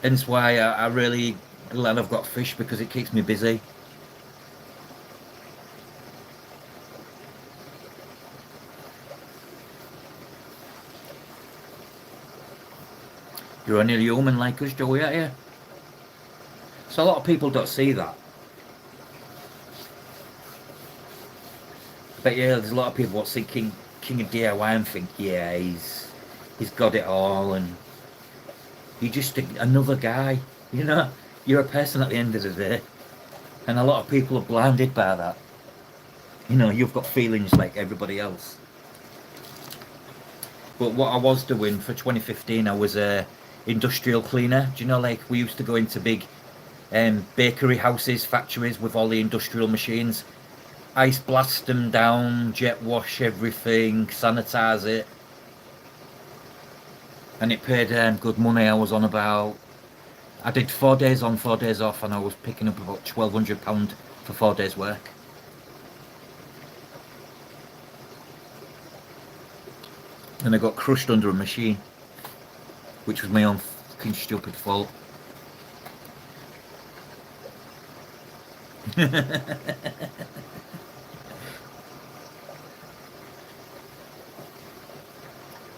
Speaker 1: Hence why I really glad I've got fish, because it keeps me busy. You're only a human like us, Joey, aren't you? So a lot of people don't see that. But yeah, there's a lot of people that see King of DIY and think, yeah, he's got it all, and you're just another guy, you know. You're a person at the end of the day, and a lot of people are blinded by that. You know, you've got feelings like everybody else. But what I was doing for 2015, I was a industrial cleaner. Do you know, like we used to go into big bakery houses, factories with all the industrial machines, ice blast them down, jet wash everything, sanitize it, and it paid good money. I did 4 days on, 4 days off, and I was picking up about £1,200 for 4 days work. And I got crushed under a machine, which was my own fucking stupid fault.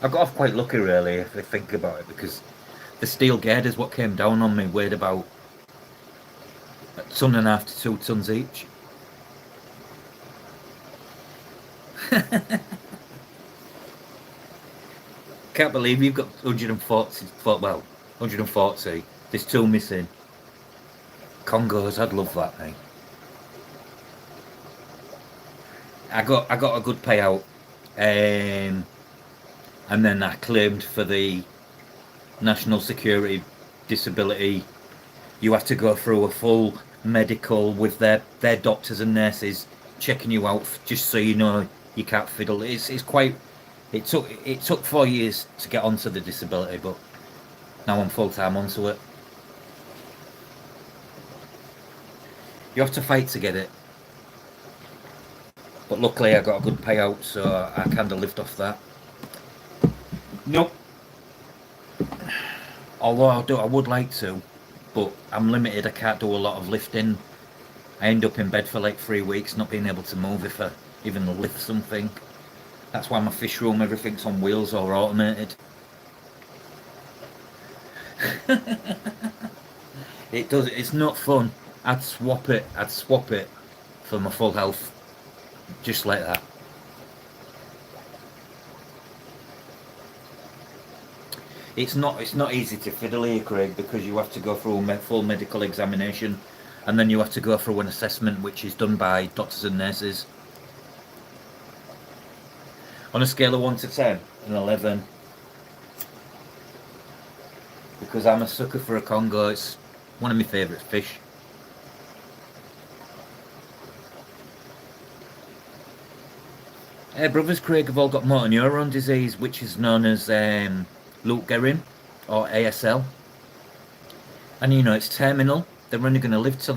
Speaker 1: I got off quite lucky, really, if I think about it, because the steel girders what came down on me weighed about a ton and a half to 2 tons each. Can't believe you've got 140, well, 140. There's 2 missing. Congos, I'd love that, mate. I got a good payout, and then I claimed for the national security disability. You have to go through a full medical with their doctors and nurses checking you out, just so you know you can't fiddle. It's quite. It took 4 years to get onto the disability, but now I'm full time onto it. You have to fight to get it, but luckily I got a good payout, so I kind of lived off that. Nope. Although I would like to, but I'm limited. I can't do a lot of lifting. I end up in bed for like 3 weeks, not being able to move if I even lift something. That's why my fish room, everything's on wheels or automated. It's not fun. I'd swap it for my full health, just like that. It's not easy to fiddle here, Craig, because you have to go through a full medical examination, and then you have to go through an assessment which is done by doctors and nurses. On a scale of 1 to 10, an 11. Because I'm a sucker for a Congo. It's one of my favourite fish. Brothers Craig have all got motor neuron disease, which is known as Lou Gehrig, or ASL. And you know, it's terminal. They're only going to live till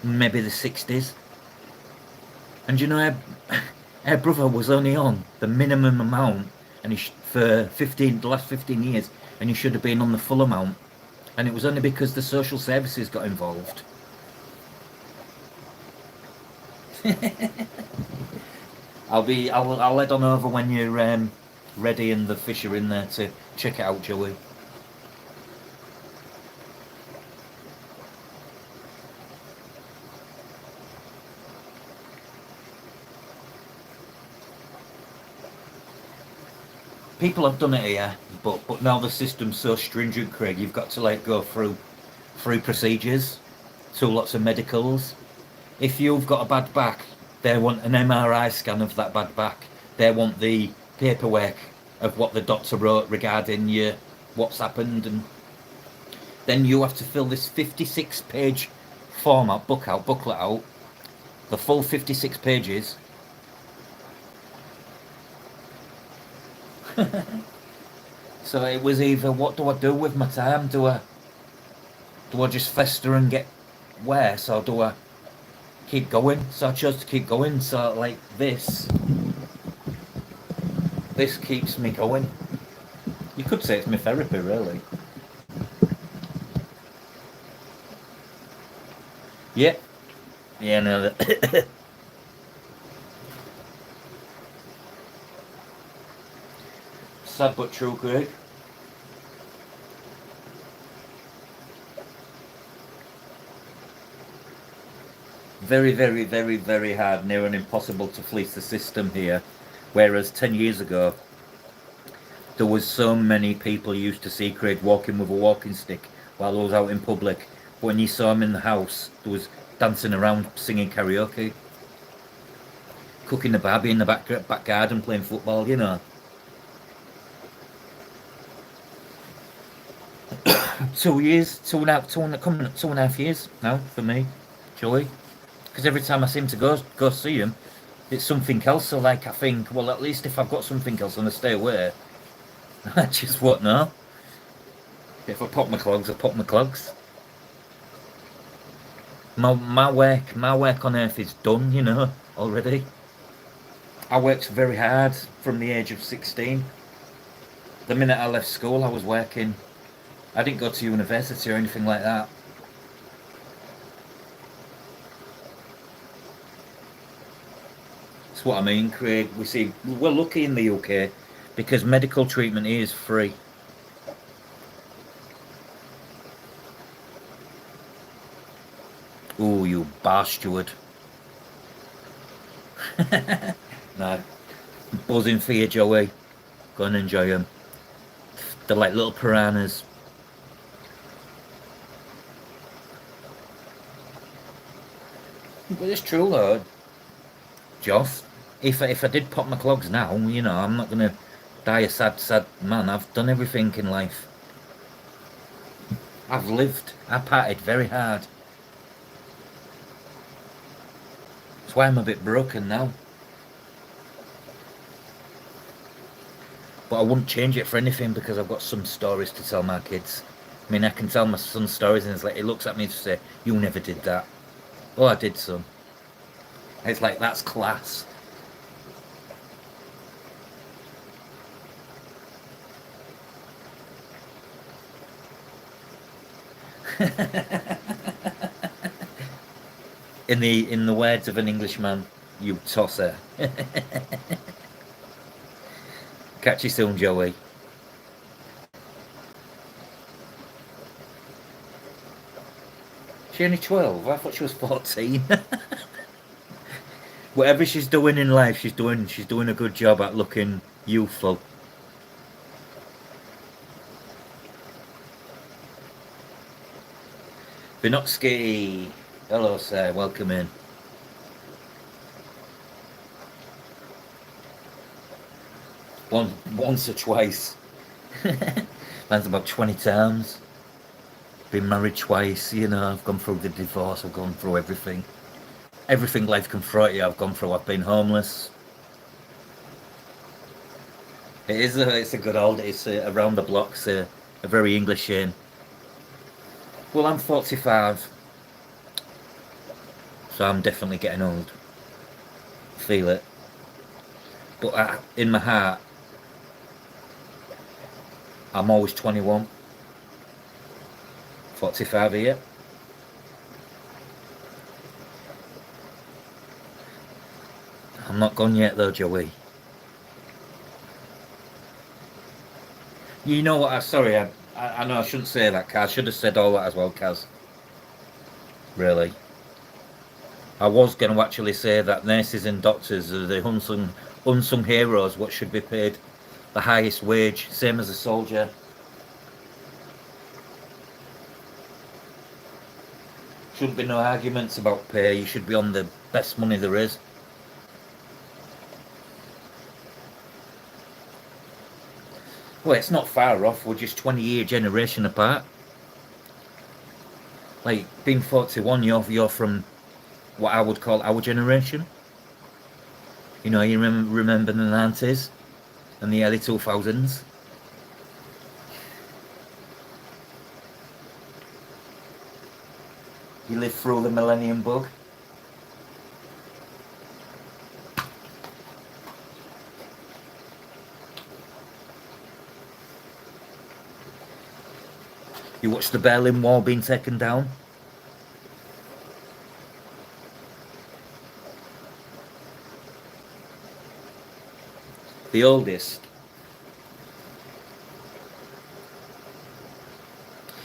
Speaker 1: maybe the 60s. And you know, our brother was only on the minimum amount, and for the last 15 years, and he should have been on the full amount. And it was only because the social services got involved. I'll head on over when you're ready and the fish are in there to check it out, Joey. People have done it here, but now the system's so stringent, Craig. You've got to like go through procedures, so lots of medicals. If you've got a bad back, they want an MRI scan of that bad back. They want the paperwork of what the doctor wrote regarding you, what's happened, and then you have to fill this 56-page booklet out, the full 56 pages. So it was either, what do I do with my time? Do I just fester and get worse, or do I keep going? So I chose to keep going. So like this keeps me going. You could say it's my therapy, really. Yeah, yeah, no. Sad but true, Greg. Very, very, very, very hard, near and impossible to fleece the system here. Whereas 10 years ago, there was so many people you used to see Craig walking with a walking stick while I was out in public. But when you saw him in the house, there was dancing around, singing karaoke, cooking the barbie in the back garden, playing football, you know. 2 years, coming up 2.5 years now for me, Joey. Because every time I seem to go see him, it's something else. So like I think, well, at least if I've got something else and I stay away, I just won't know. If I pop my clogs, I pop my clogs. My work on earth is done, you know, already. I worked very hard from the age of 16. The minute I left school, I was working. I didn't go to university or anything like that. That's what I mean, Craig. We're lucky in the UK because medical treatment is free. Oh, you bastard. No. Buzzing for you, Joey. Go and enjoy them. They're like little piranhas. But it's true though, Joss. If I did pop my clogs now, you know, I'm not gonna die a sad man. I've done everything in life. I've lived. I partied very hard. That's why I'm a bit broken now. But I wouldn't change it for anything because I've got some stories to tell my kids. I mean, I can tell my son stories and it's like, he looks at me to say, you never did that. Oh, I did, son. It's like, that's class. In the words of an Englishman, you tosser. Catch you soon, Joey. She only 12? I thought she was 14. Whatever she's doing in life, she's doing a good job at looking youthful. Vinotsky. Hello, sir. Welcome in. Once or twice. Man's about 20 times. Been married twice, you know, I've gone through the divorce, I've gone through everything. Everything life can throw at you, I've gone through. I've been homeless. It's a good old, it's around the block, it's a very English in. Well, I'm 45, so I'm definitely getting old. Feel it. But in my heart, I'm always 21. 45 here. I'm not gone yet though, Joey. You know what? Sorry, I know I shouldn't say that, Kaz. I should have said all that as well, Kaz. Really. I was going to actually say that nurses and doctors are the unsung heroes, what should be paid the highest wage, same as a soldier. Shouldn't be no arguments about pay. You should be on the best money there is. Well, it's not far off. We're just 20-year generation apart. Like, being 41, you're from what I would call our generation. You know, you remember the 90s and the early 2000s. You lived through the millennium bug. You watched the Berlin Wall being taken down. The oldest.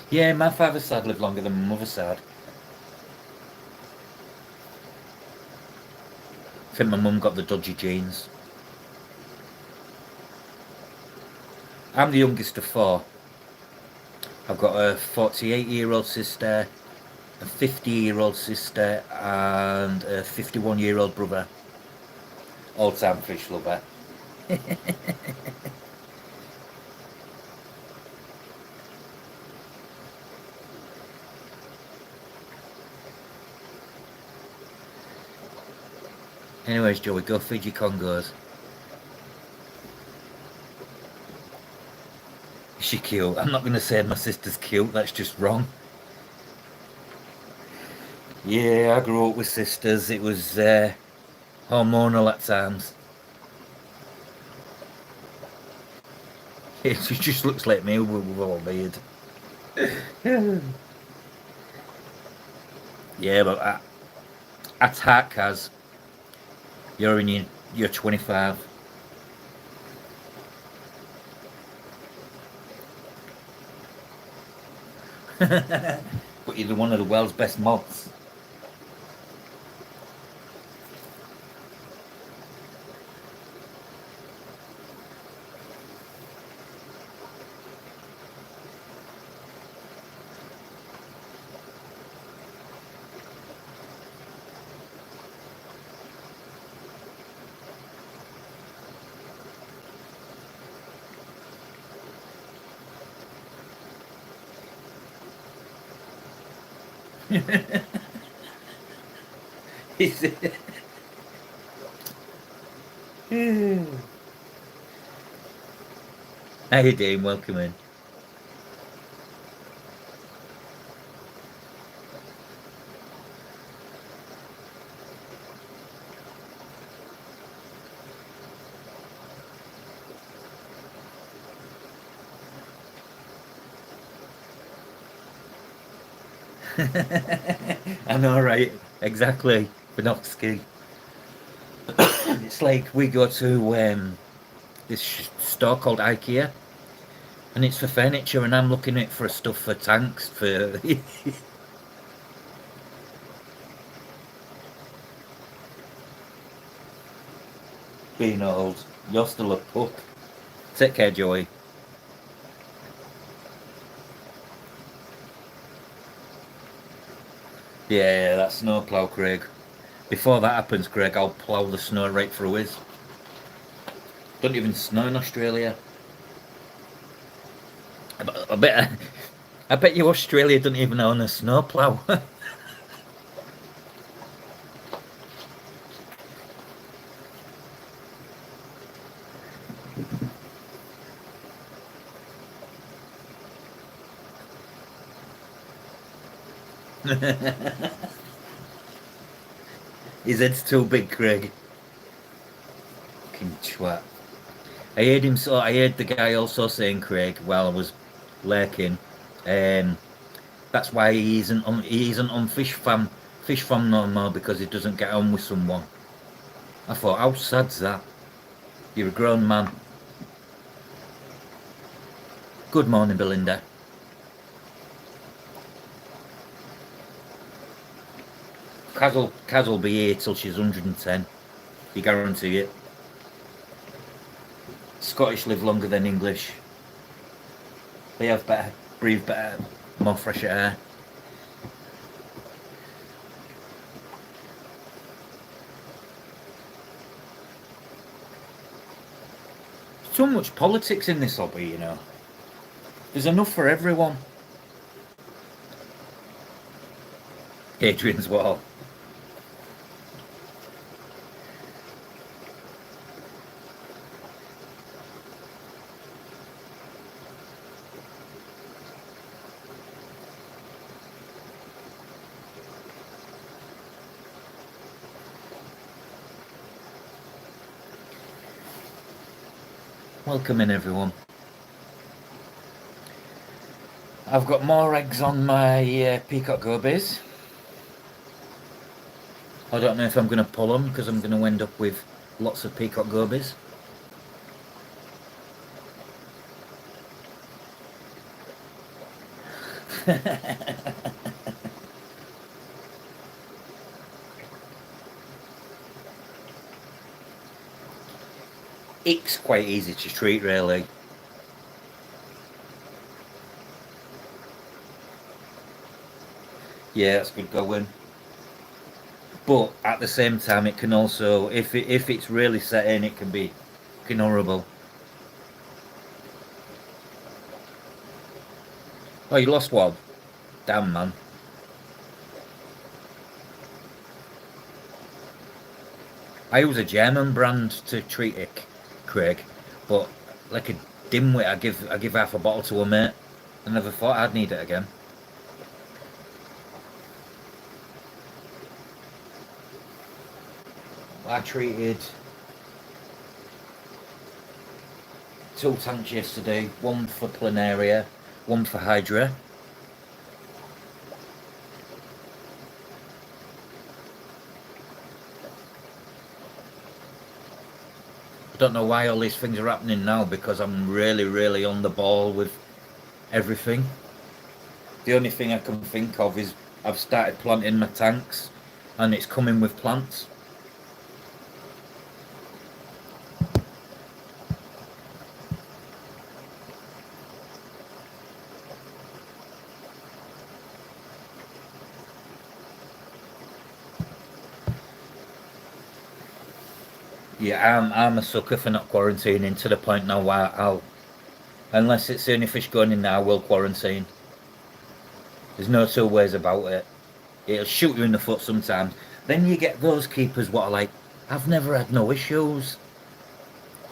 Speaker 1: Yeah, my father's side lived longer than my mother's side. I think my mum got the dodgy genes. I'm the youngest of four. I've got a 48-year-old sister, a 50-year-old sister, and a 51-year-old brother. All-time fish lover. Anyways, Joey, go feed your congos. Is she cute? I'm not going to say my sister's cute, that's just wrong. Yeah, I grew up with sisters. It was hormonal at times. She just looks like me with all beard. Yeah, but at heart, Kaz, you're 25. But you're one of the world's best mods. How you doing? Welcome in. I know, right? Exactly. Benoksky. It's like we go to this store called IKEA, and it's for furniture, and I'm looking at for stuff for tanks for. Being old, you're still a pup. Take care, Joey. Yeah, that snowplow, Craig. Before that happens, Craig, I'll plough the snow right through his. Don't even snow in Australia. I bet, I bet you Australia don't even own a snowplow. His head's too big, Craig. Fucking twat. I heard the guy also saying, Craig, while I was lurking, that's why he isn't on fish farm no more, because he doesn't get on with someone. I thought, how sad's that? You're a grown man. Good morning, Belinda. Kaz will be here till she's 110. You guarantee it. Scottish live longer than English. They have better, breathe better, more fresh air. So much politics in this hobby, you know. There's enough for everyone. Adrian's wall. Welcome in, everyone. I've got more eggs on my peacock gobies. I don't know if I'm going to pull them because I'm going to end up with lots of peacock gobies. It's quite easy to treat, really. Yeah, that's good going. But at the same time, it can also, if it's really set in, it can be fucking horrible. Oh, you lost one? Damn, man. I use a German brand to treat it, Craig, but like a dimwit, I give half a bottle to a mate. I never thought I'd need it again. I treated 2 tanks yesterday, one for planaria, one for hydra. I don't know why all these things are happening now, because I'm really, really on the ball with everything. The only thing I can think of is I've started planting my tanks and it's coming with plants. Yeah, I'm a sucker for not quarantining, to the point now where unless it's the only fish going in there, I will quarantine. There's no two ways about it. It'll shoot you in the foot sometimes. Then you get those keepers what are like, I've never had no issues.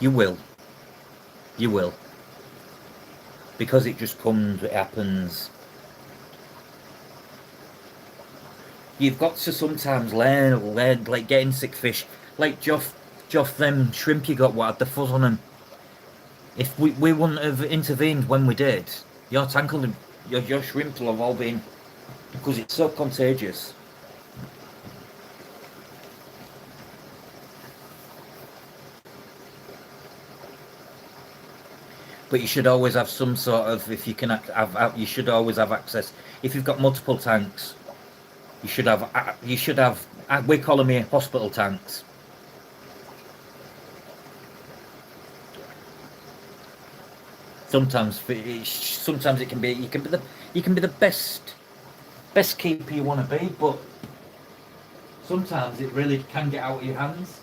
Speaker 1: You will. You will. Because it just comes, it happens. You've got to sometimes learn like getting sick fish. Like Joff them shrimp you got what had the fuzz on them. If we wouldn't have intervened when we did, your tackle, your shrimp will have all been, because it's so contagious. But you should always have some sort of, if you can you should always have access. If you've got multiple tanks, you should have, we call them here hospital tanks. Sometimes it can be, you can be the best keeper you want to be, but sometimes it really can get out of your hands.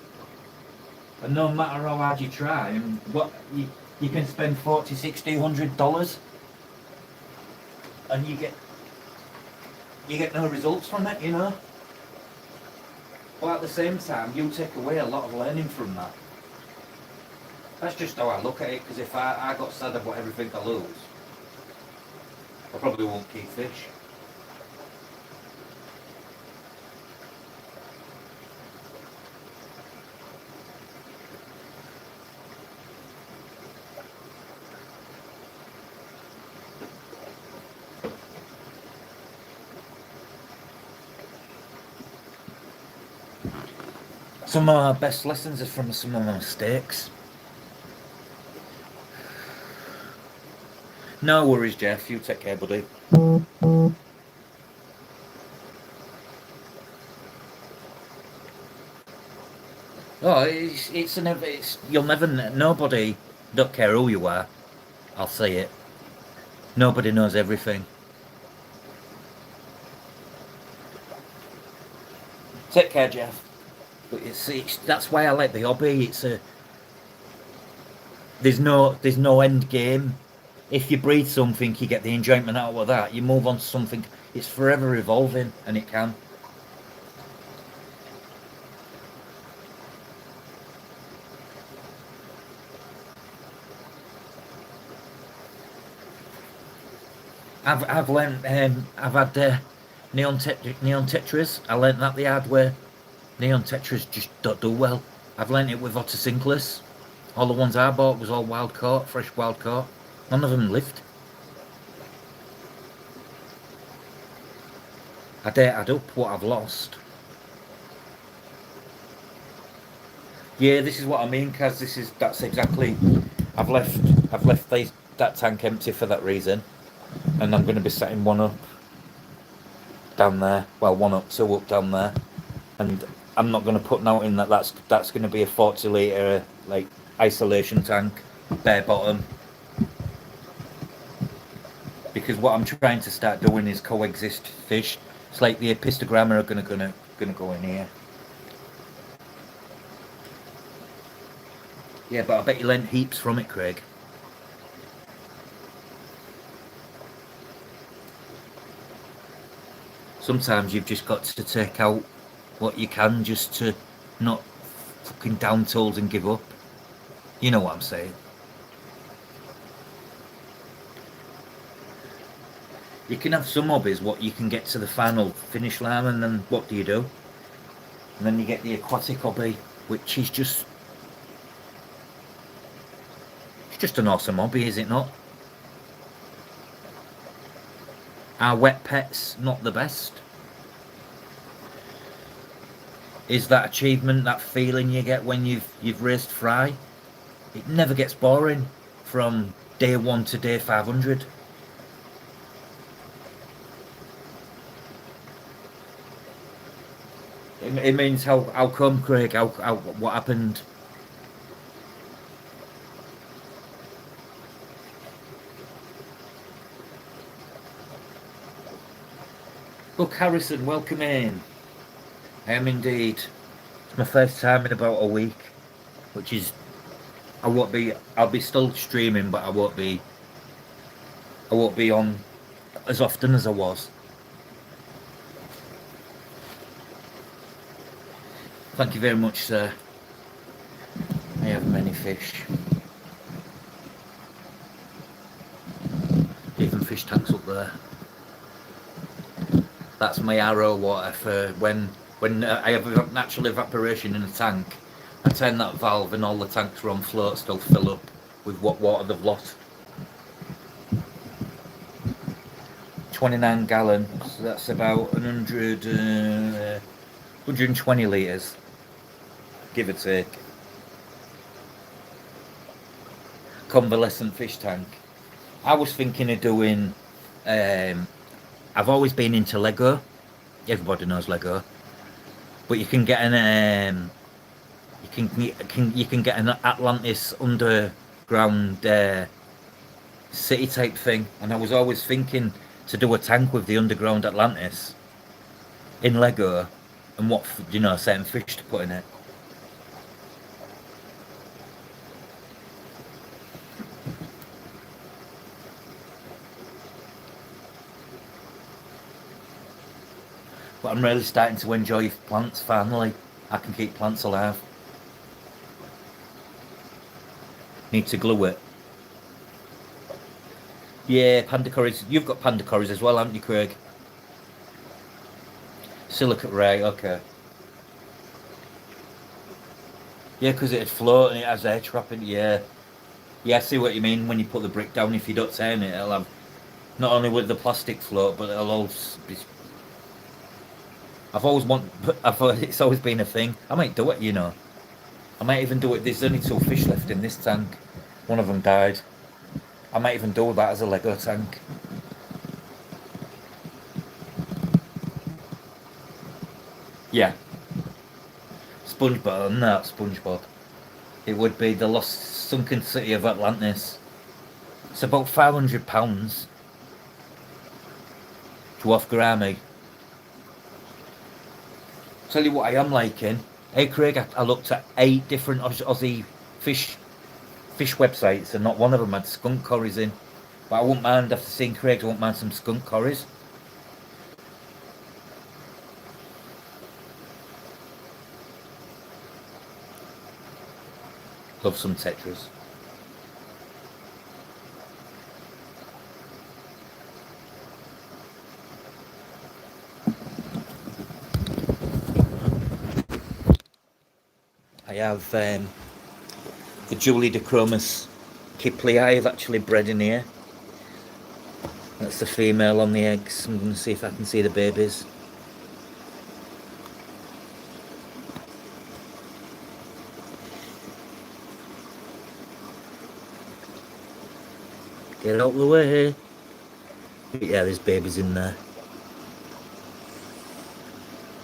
Speaker 1: And no matter how hard you try, and what you can spend $40, $60, $100, and you get no results from it, you know. But at the same time, you take away a lot of learning from that. That's just how I look at it, because if I got sad about everything I lose, I probably won't keep fish. Some of my best lessons are from some of my mistakes. No worries, Jeff. You take care, buddy. Oh, you'll never, nobody, don't care who you are, I'll say it. Nobody knows everything. Take care, Jeff. But that's why I like the hobby. There's no end game. If you breathe something, you get the enjoyment out of that. You move on to something. It's forever evolving, and it can. I've learned. I've had neon tetras. I learnt that the hard way. Neon tetras just don't do well. I've learnt it with ottosinclus. All the ones I bought was all wild caught, fresh wild caught. None of them lived. I dare add up what I've lost. Yeah, this is what I mean, Kaz. That's exactly. I've left that tank empty for that reason, and I'm going to be setting one up down there. Well, one up, two up down there, and I'm not going to put out in that's going to be a 40 litre like isolation tank, bare bottom. Because what I'm trying to start doing is coexist fish. It's like the epistogramma are gonna go in here. Yeah, but I bet you learnt heaps from it, Craig. Sometimes you've just got to take out what you can just to not fucking down tools and give up. You know what I'm saying? You can have some hobbies what you can get to the final finish line, and then what do you do? And then you get the aquatic hobby, which is just an awesome hobby, is it not? Are wet pets not the best? Is that achievement, that feeling you get when you've raised fry? It never gets boring from day 1 to day 500. It means how come, Craig? What happened? Look, Harrison, welcome in. I am indeed. It's my first time in about a week, which is I'll be still streaming, but I won't be on as often as I was. Thank you very much, sir. I have many fish. Even fish tanks up there. That's my arrow water for when I have natural evaporation in a tank. I turn that valve and all the tanks are on float still fill up with what water they've lost. 29 gallons, so that's about 120 litres, give or take. Convalescent fish tank. I was thinking of doing, I've always been into Lego. Everybody knows Lego. But you can get an you can get an Atlantis underground city type thing, and I was always thinking to do a tank with the underground Atlantis in Lego, and what certain fish to put in it. But I'm really starting to enjoy plants finally. I can keep plants alive. Need to glue it. Yeah, panda curries. You've got panda curries as well, haven't you, Craig? Silicate ray, okay. Yeah, because it'd float and it has air trapping. Yeah. Yeah, I see what you mean when you put the brick down. If you don't turn it, it'll have not only with the plastic float, but it'll also be. I've always want. It's always been a thing. I might do it, you know. I might even do it. There's only two fish left in this tank. One of them died. I might even do that as a Lego tank. Yeah, SpongeBob. Not SpongeBob. It would be the lost sunken city of Atlantis. It's about £500. Dwarf Grammy. Tell you what I am liking. Hey Craig, I looked at 8 different Aussie fish websites and not one of them had skunk curries in. But I wouldn't mind, after seeing Craig, I wouldn't mind some skunk curries. Love some Tetras. I have the Julie de Chromis Kipley I've actually bred in here. That's the female on the eggs. I'm going to see if I can see the babies. Get out of the way. Yeah, there's babies in there.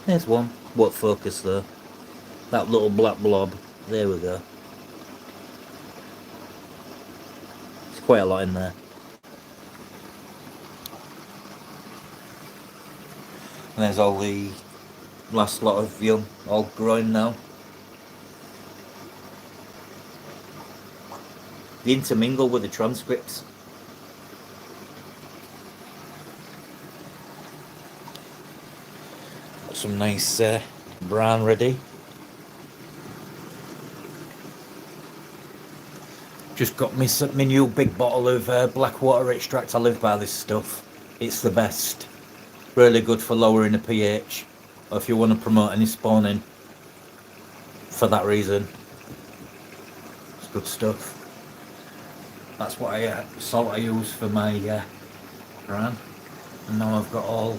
Speaker 1: There's one. What focus though? That little black blob. There we go. There's quite a lot in there. And there's all the last lot of young, all growing now. They intermingle with the transcripts. Got some nice brown ready. Just got me my new big bottle of black water extract. I live by this stuff. It's the best. Really good for lowering the pH, or if you want to promote any spawning for that reason. It's good stuff. That's what salt I use for my bran. And now I've got all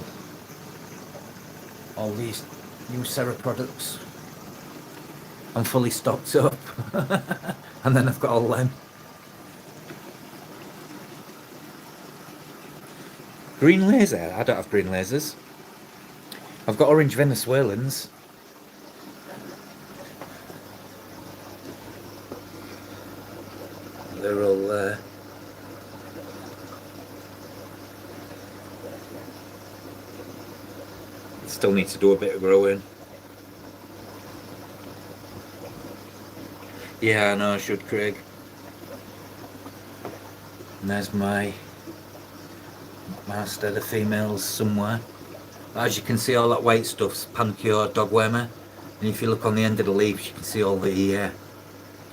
Speaker 1: these new Serra products. I'm fully stocked up. And then I've got all them. Green laser? I don't have green lasers. I've got orange Venezuelans. They're all still need to do a bit of growing. Yeah, I know I should, Craig. And there's my master, the females somewhere. As you can see, all that white stuff's pancure dogwormer. And if you look on the end of the leaves, you can see all the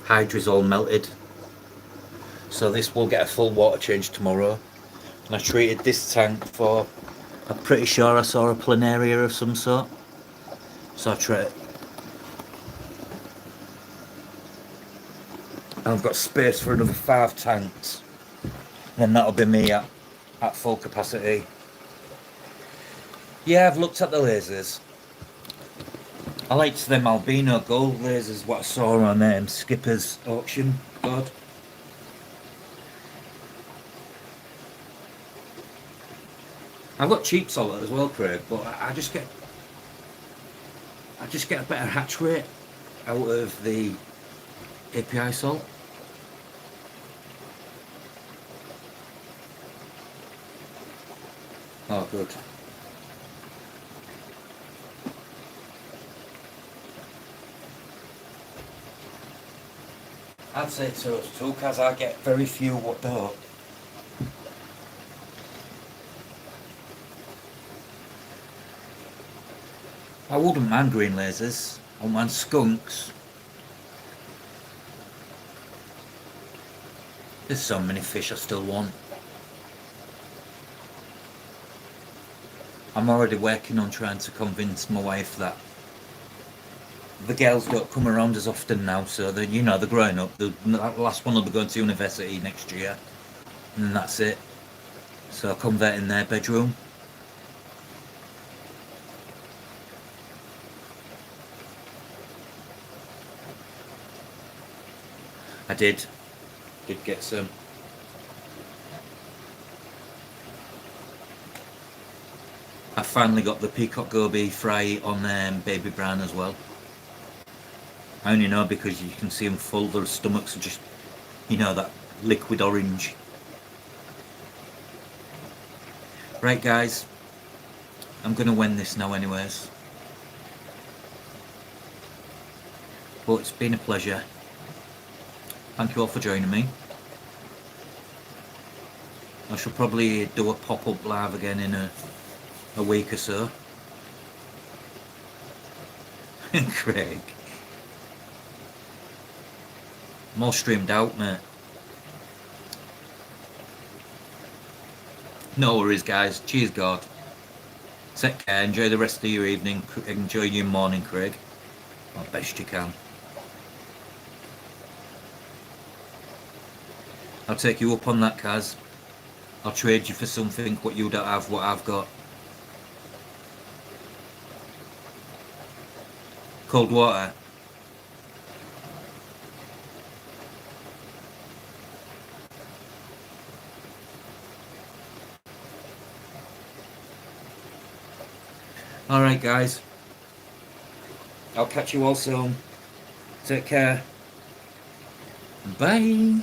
Speaker 1: hydra's all melted. So this will get a full water change tomorrow. And I treated this tank for, I'm pretty sure I saw a planaria of some sort. So I treated. And I've got space for another 5 tanks. And then that'll be me at full capacity. Yeah, I've looked at the lasers. I liked them albino gold lasers, what I saw on Skipper's auction board. I've got cheap salt as well, Craig, but I just get a better hatch rate out of the API salt. Oh, good. I'd say toast too, because I get very few what don't. I wouldn't mind green lasers. I wouldn't mind skunks. There's so many fish I still want. I'm already working on trying to convince my wife that the girls don't come around as often now, so they're growing up. The last one will be going to university next year, and that's it. So I'll convert in their bedroom. I did get some. I finally got the peacock goby fry on baby brown as well. I only know because you can see them full, their stomachs are just, that liquid orange. Right guys, I'm going to end this now anyways. But it's been a pleasure. Thank you all for joining me. I shall probably do a pop-up live again in a week or so. Craig. I'm all streamed out, mate. No worries, guys. Cheers, God. Take care. Enjoy the rest of your evening. Enjoy your morning, Craig. As best you can. I'll take you up on that, Kaz. I'll trade you for something what you don't have, what I've got. Cold water. Alright guys, I'll catch you all soon. Take care. Bye.